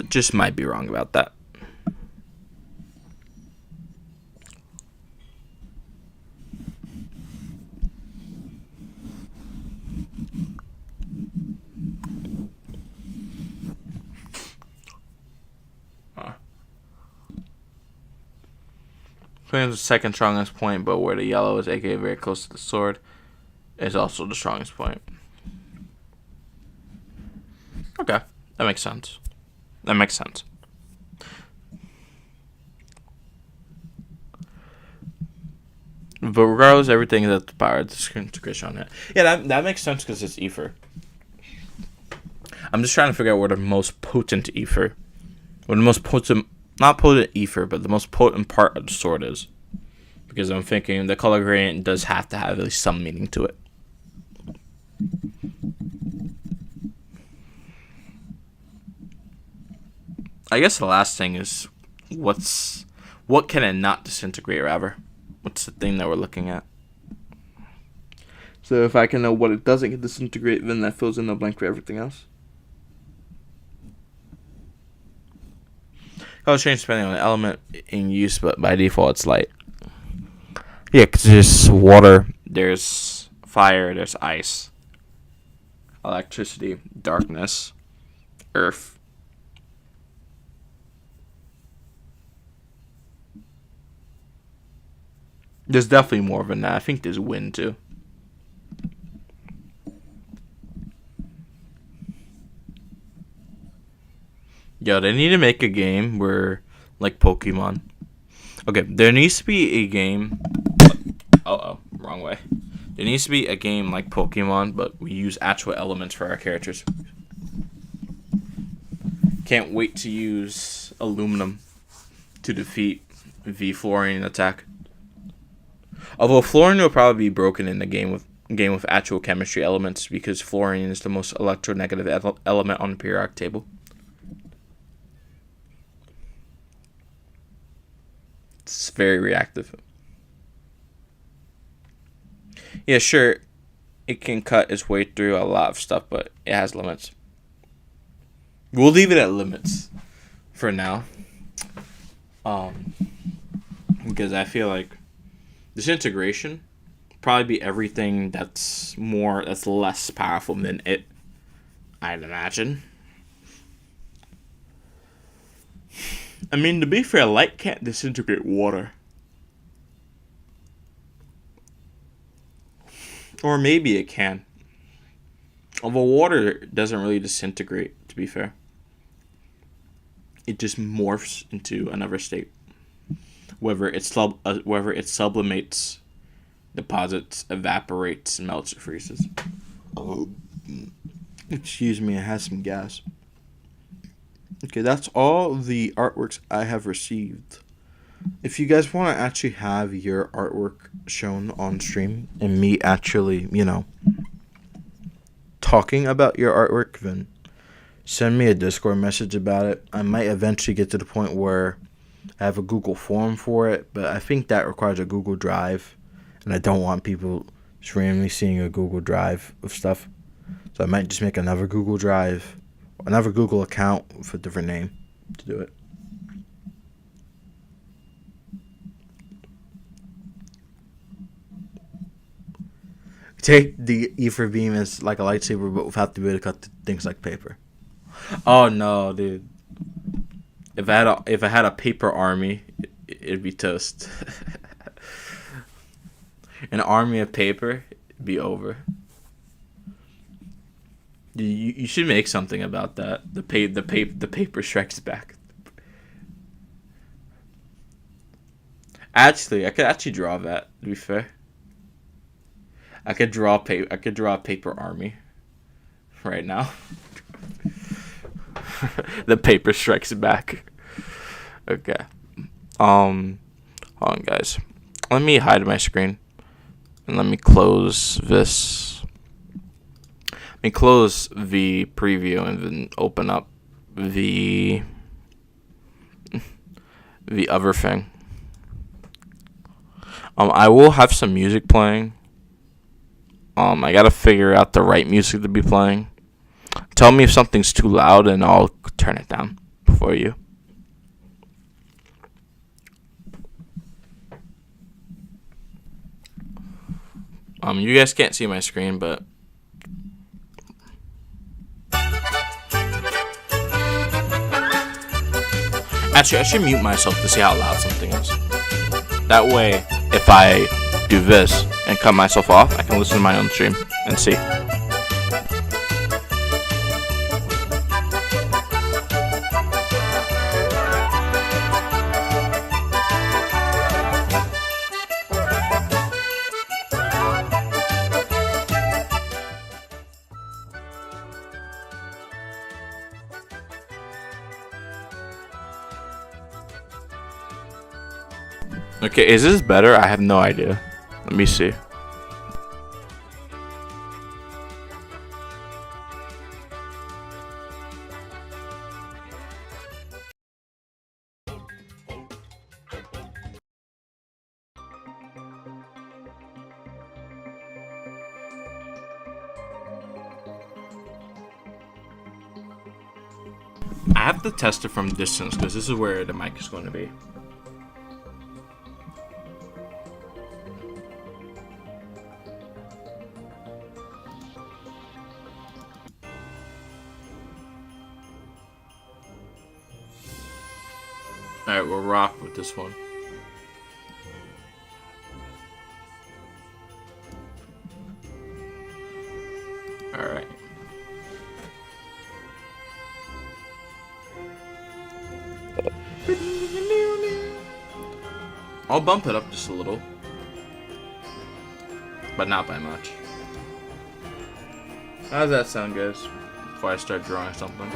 Just might be wrong about that. Flame is the second strongest point, but where the yellow is, aka very close to the sword, is also the strongest point. Okay, that makes sense. That makes sense. But regardless, everything is at the power disintegration on it. Yeah, that makes sense because it's ether. I'm just trying to figure out where the most potent ether, or the most potent, not potent ether, but the most potent part of the sword is. Because I'm thinking the color gradient does have to have at least some meaning to it. I guess the last thing is what can it not disintegrate, rather? What's the thing that we're looking at? So if I can know what it doesn't disintegrate, then that fills in the blank for everything else. Color change depending on the element in use, but by default it's light. Yeah, because there's water, there's fire, there's ice, electricity, darkness, earth. There's definitely more than that. I think there's wind too. Yo, they need to make a game where, like Pokemon. Okay, there needs to be a game. Wrong way. There needs to be a game like Pokemon, but we use actual elements for our characters. Can't wait to use aluminum to defeat the fluorine attack. Although fluorine will probably be broken in the game with actual chemistry elements because fluorine is the most electronegative element on the periodic table. It's very reactive. Yeah, sure, it can cut its way through a lot of stuff, but it has limits. We'll leave it at limits for now. Because I feel like disintegration probably be everything that's less powerful than it, I'd imagine. I mean, to be fair, light can't disintegrate water. Or maybe it can. Although water doesn't really disintegrate, to be fair. It just morphs into another state. Whether it sublimates, deposits, evaporates, melts, or freezes. Oh, excuse me, I had some gas. Okay, that's all the artworks I have received. If you guys want to actually have your artwork shown on stream and me actually, talking about your artwork, then send me a Discord message about it. I might eventually get to the point where I have a Google form for it, but I think that requires a Google Drive, and I don't want people just randomly seeing a Google Drive of stuff. So I might just make another Google Drive, another Google account with a different name to do it. Take the ether beam as like a lightsaber, but without the ability to cut things like paper. Oh no, dude! If I had a paper army, it'd be toast. An army of paper, it'd be over. You should make something about that. The paper strikes back. Actually, I could actually draw that. To be fair. I could draw a paper army right now. The paper strikes back. Okay. Hold on, guys. Let me hide my screen. And let me close this. Let me close the preview and then open up the other thing. I will have some music playing. I gotta figure out the right music to be playing. Tell me if something's too loud and I'll turn it down for you. You guys can't see my screen, but actually I should mute myself to see how loud something is. That way, if I do this and cut myself off, I can listen to my own stream and see. Okay, is this better? I have no idea. Let me see. I have to test it from distance because this is where the mic is going to be. Alright, we'll rock with this one. Alright. I'll bump it up just a little. But not by much. How does that sound, guys? Before I start drawing something.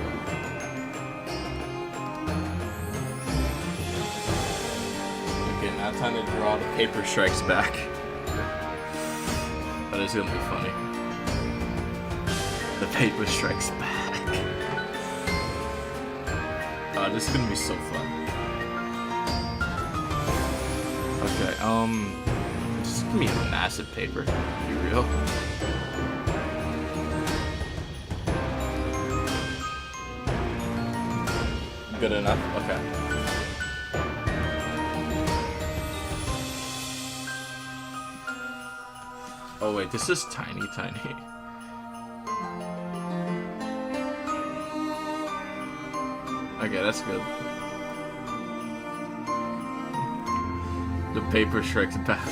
Now time to draw the Paper Strikes Back. But it's gonna be funny. The Paper Strikes Back. This is gonna be so fun. Okay, this is gonna be a massive paper, to be real. Good enough? Okay. Oh wait, this is tiny. Okay, that's good. The Paper Strikes Back.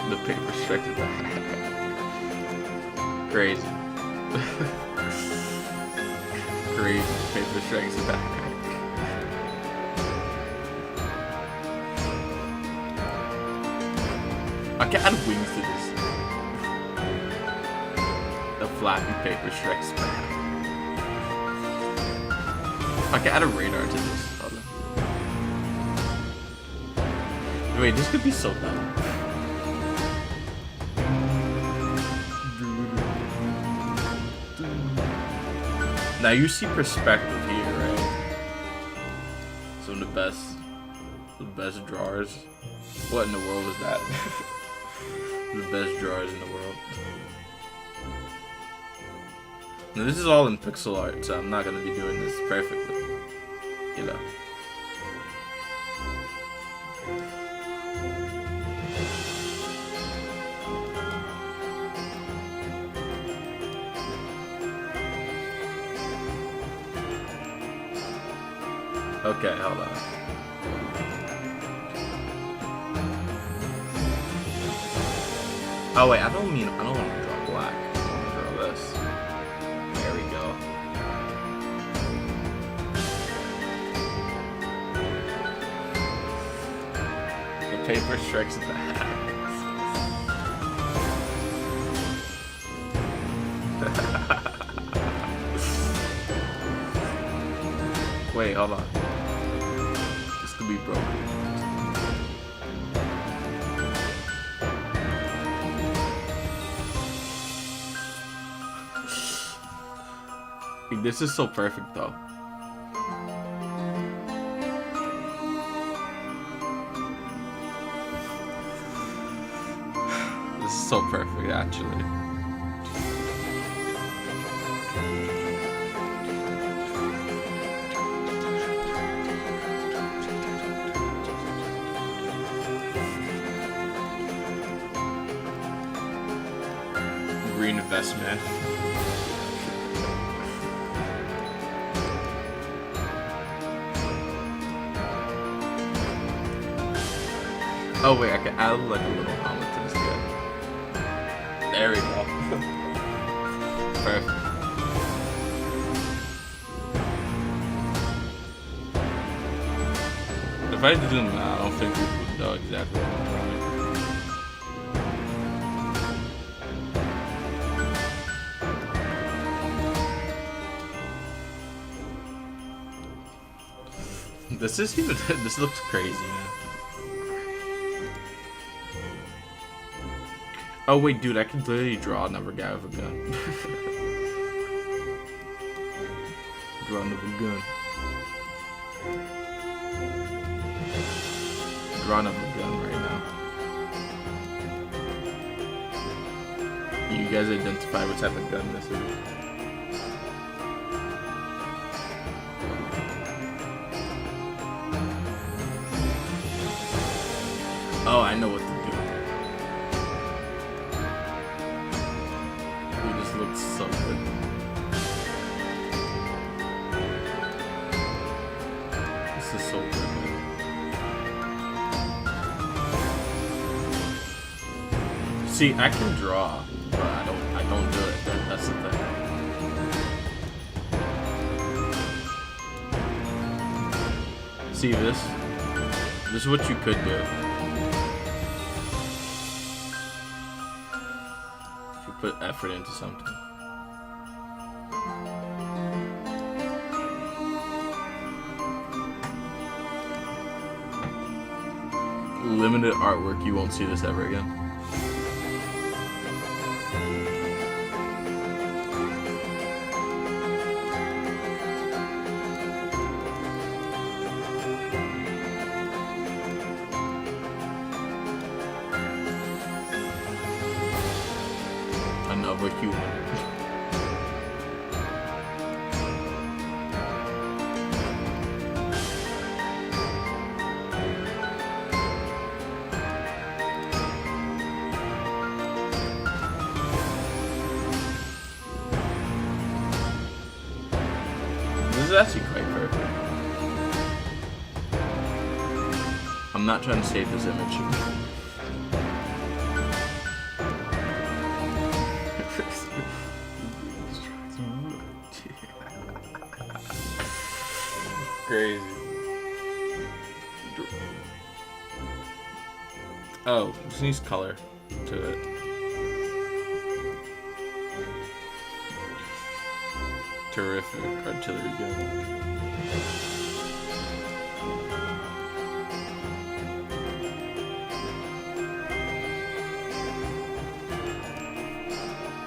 The Paper Strikes Back. Crazy. Crazy. Paper Strikes Back. I can add wings to this. The flappy Paper Strikes Back. I can add a radar to this. Wait, this could be so dumb. Now you see perspective here, right? Some of the best drawers. What in the world is that? The best drawers in the world. Now this is all in pixel art, so I'm not gonna be doing this perfectly. You know. Okay, hold on. Oh wait, I don't want to draw black. I want to draw this. There we go. The Paper Strikes Back. wait, hold on. This could be broken. This is so perfect though. This is so perfect actually. Green investment. Oh wait, I can add like a little helmet to this guy. There we go. Perfect. If I zoom out, I don't think we would know exactly what I'm drawing. This is even. This looks crazy, man. Oh wait, dude, I can literally draw another guy with a gun. Draw another gun. Draw another gun right now. You guys identify what type of gun this is. Oh, I know what to do. Ooh, this looks so good. This is so good, man. See, I can draw, but I don't do it. That's the thing. See this? This is what you could do. Put effort into something. Limited artwork, you won't see this ever again. Another human. This is actually quite perfect. I'm not trying to save this image. Crazy. Oh, this needs color to it. Terrific artillery gun.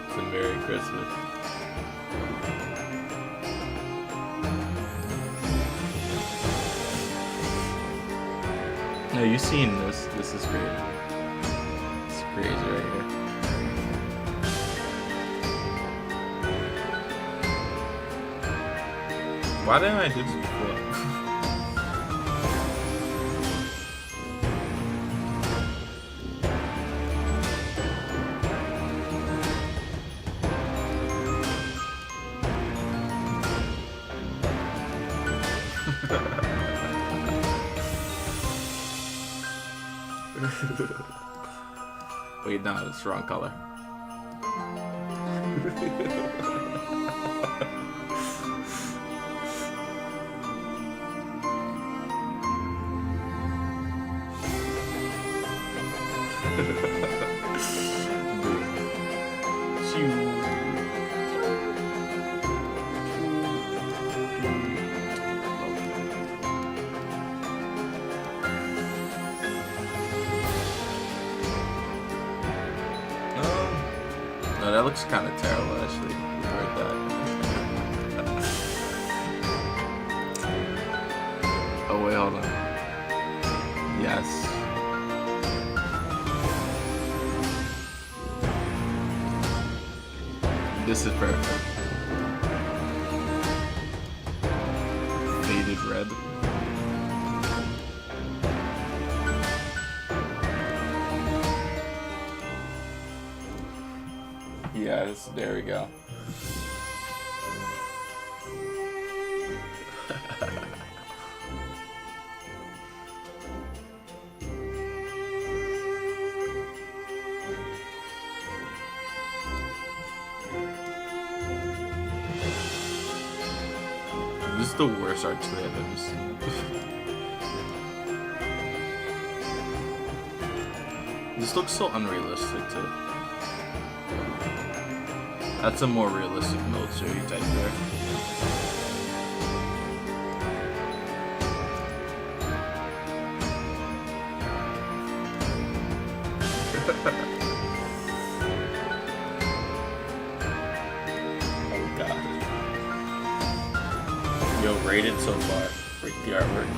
It's a Merry Christmas. No, you've seen this. This is great. It's crazy right here. Why didn't I do this before? Wait, no, it's the wrong color. that looks kind of terrible, actually. Right that. Oh wait, hold on. Yes. This is perfect. Faded red. Yes, there we go. This is the worst archery I've ever seen. This looks so unrealistic too. That's a more realistic military type there. Oh god. Yo, rated so far. Break the artwork.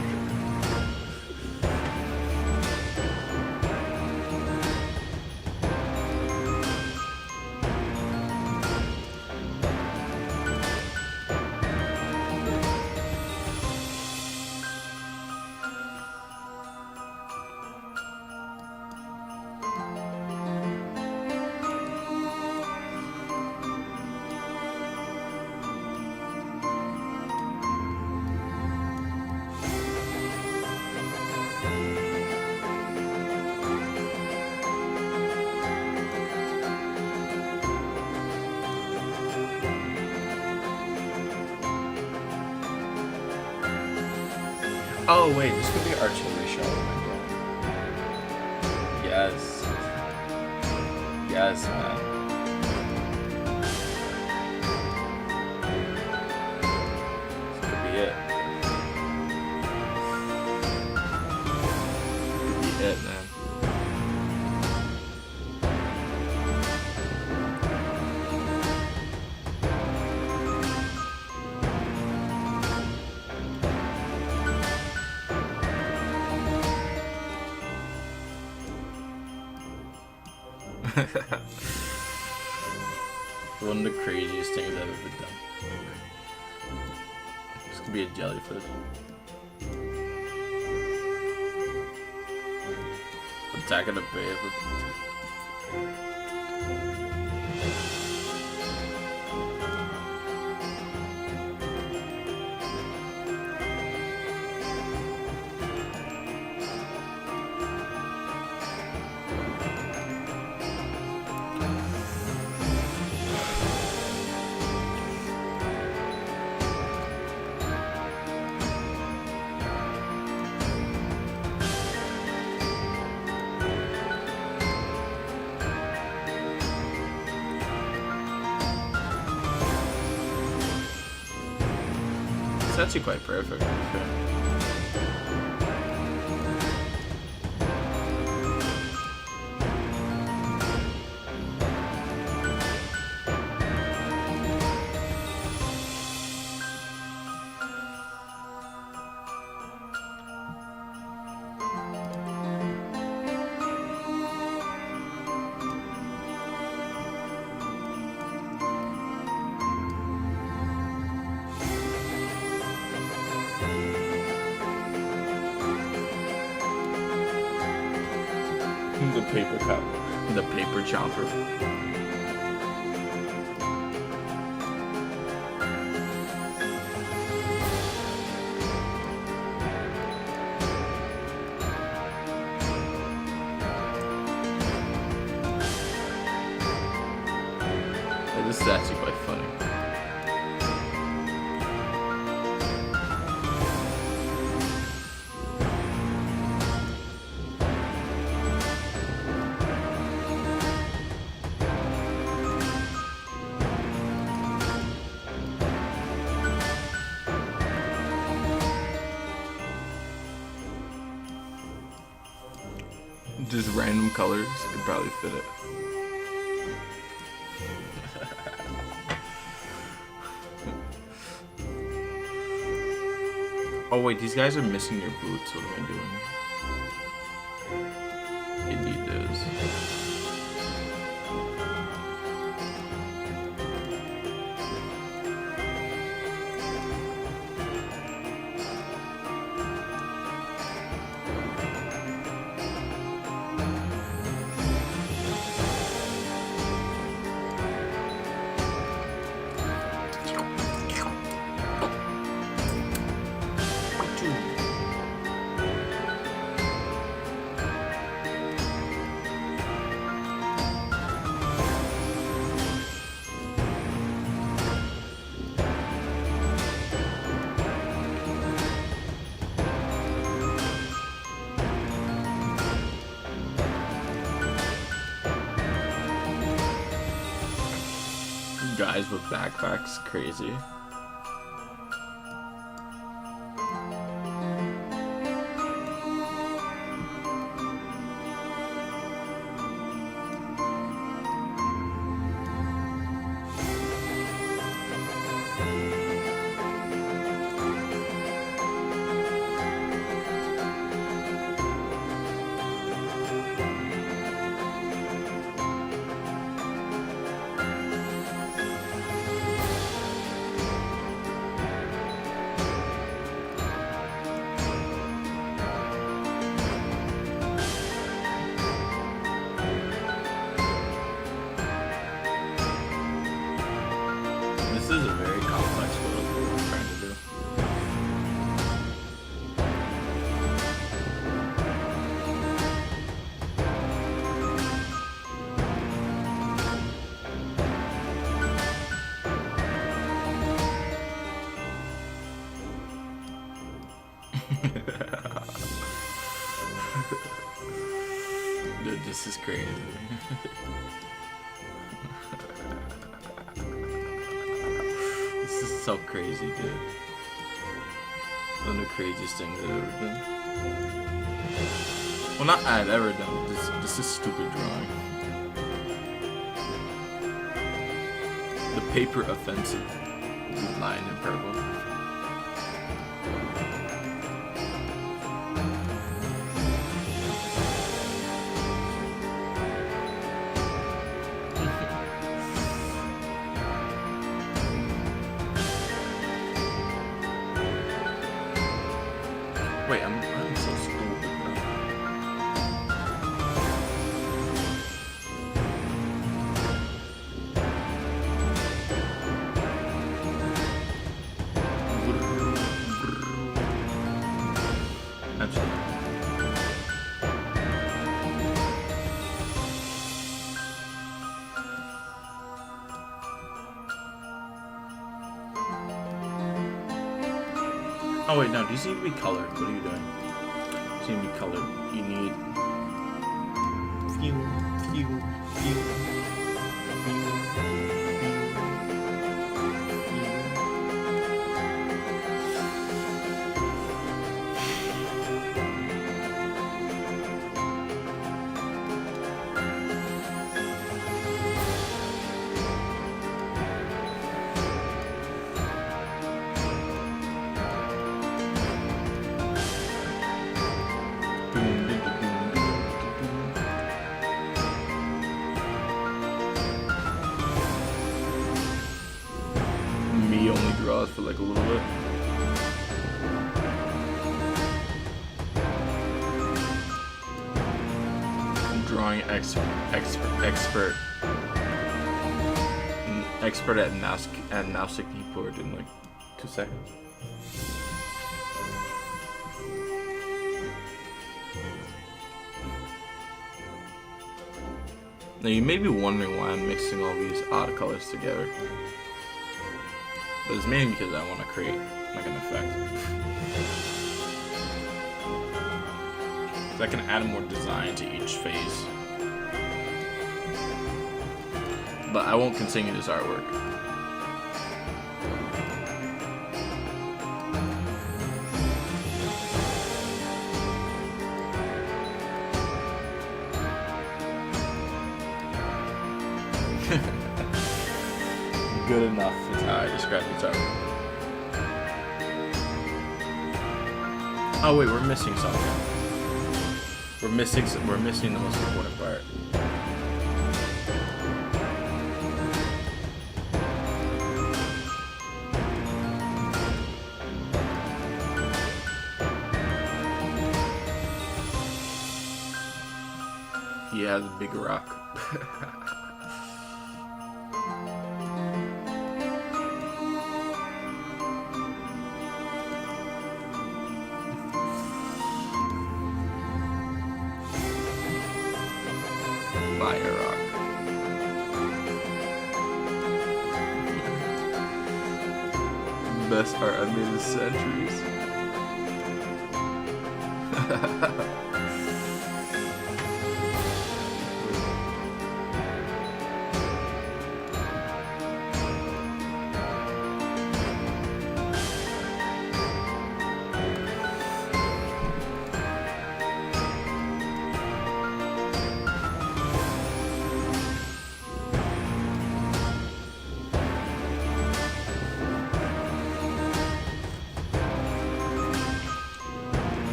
Oh wait, this could be an artillery show. Oh my god. Yes. Yes, man. This could be it. Could be it, man. One of the craziest things I've ever done. This could be a jellyfish. Attack of the Bay. It's actually quite perfect. The paper cup. The paper chopper. Yeah, this is actually quite funny. Just random colors could probably fit it. Oh wait, these guys are missing their boots. What am I doing? Indeed those. Guys with backpacks, crazy. This is a very complex photo for what I'm trying to do. Dude, this is crazy. This is so crazy, dude. One of the craziest things I've ever done. Well, not I've ever done. This is stupid drawing. The paper offensive will be lined in purple. Wait, I'm so stupid now. Absolutely. Oh wait, no, these need to be colored. What are you doing? These need to be colored. You need fuel. Me only draws for like a little bit. Drawing expert at mouse keyboard in like 2 seconds. Now you may be wondering why I'm mixing all these odd colors together. But it's mainly because I want to create like an effect. So I can add more design to each phase. But I won't continue this artwork. Good enough is how I describe this artwork. Oh wait, we're missing something. We're missing the most important part. Yeah, the big rock. Fire rock. Best art I've made in centuries.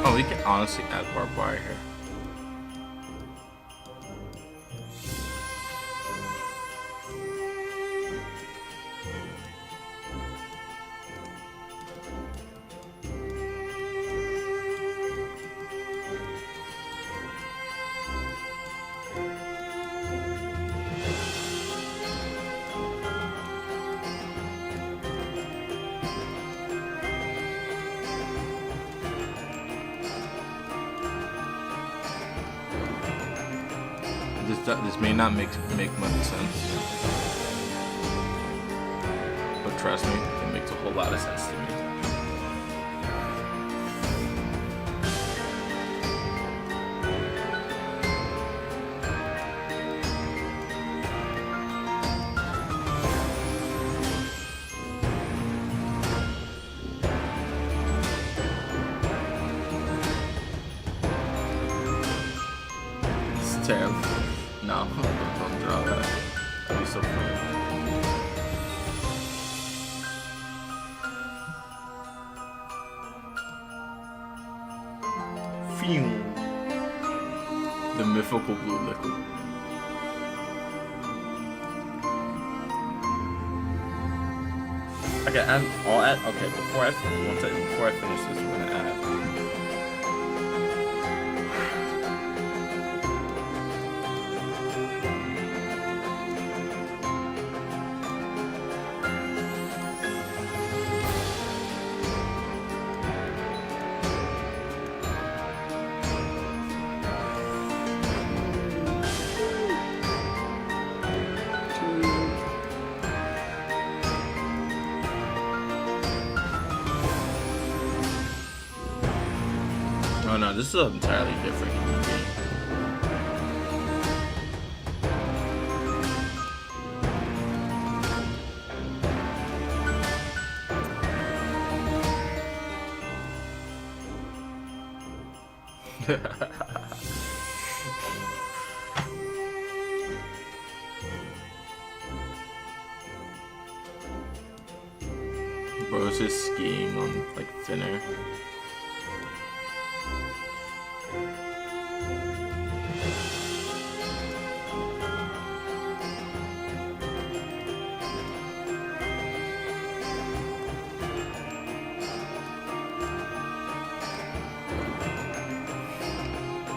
Oh, we can honestly add barbed wire here. This may not make much sense, but trust me, it makes a whole lot of sense to me. It's terrible. No, don't draw that. That'd be so funny. Phew. The mythical blue liquid. Okay, I'll add. Okay, before I finish this, we're gonna add. Oh no, this is entirely different game. Bro's just skiing on like thin air.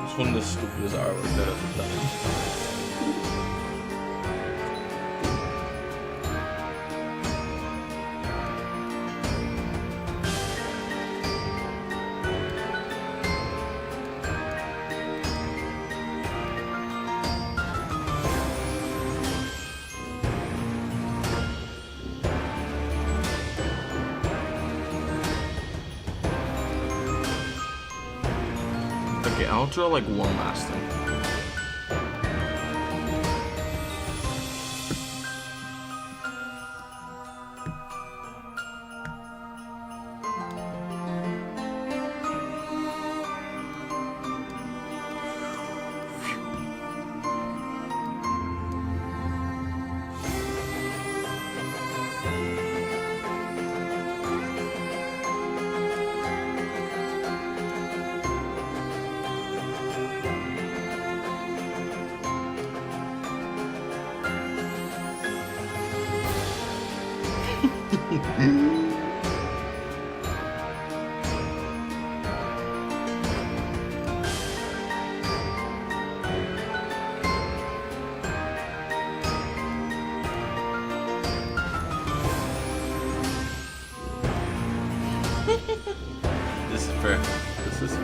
It's one of the stupidest artwork that I've ever done. Okay, I'll draw like one last thing. This is perfect. This is.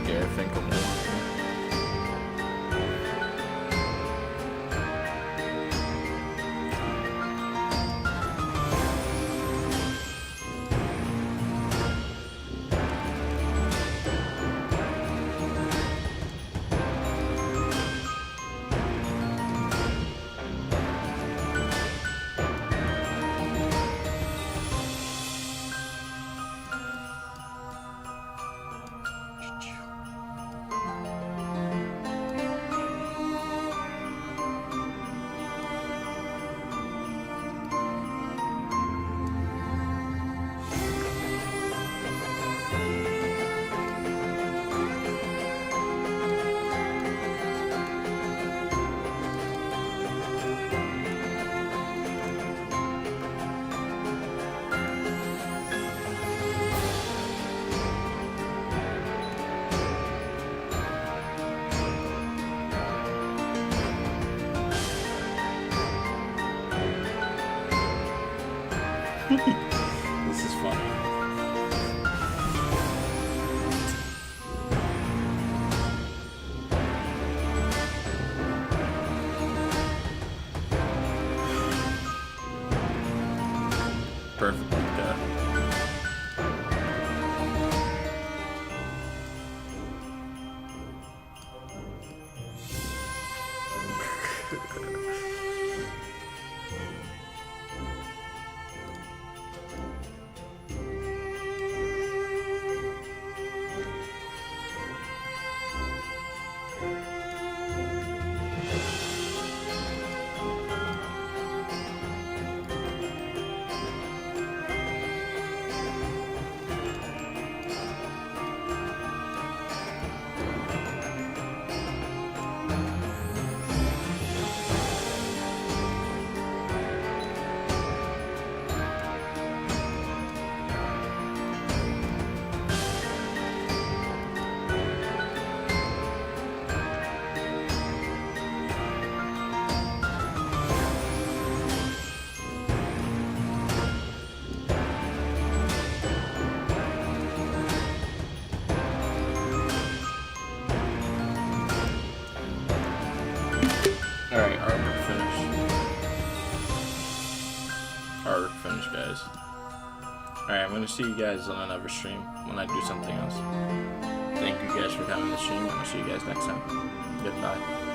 Yeah, I think I'm more. This is funny. Perfect. Yeah. Alright, artwork finish. Artwork finish, guys. Alright, I'm gonna see you guys on another stream when I do something else. Thank you guys for coming to the stream, and I'll see you guys next time. Goodbye.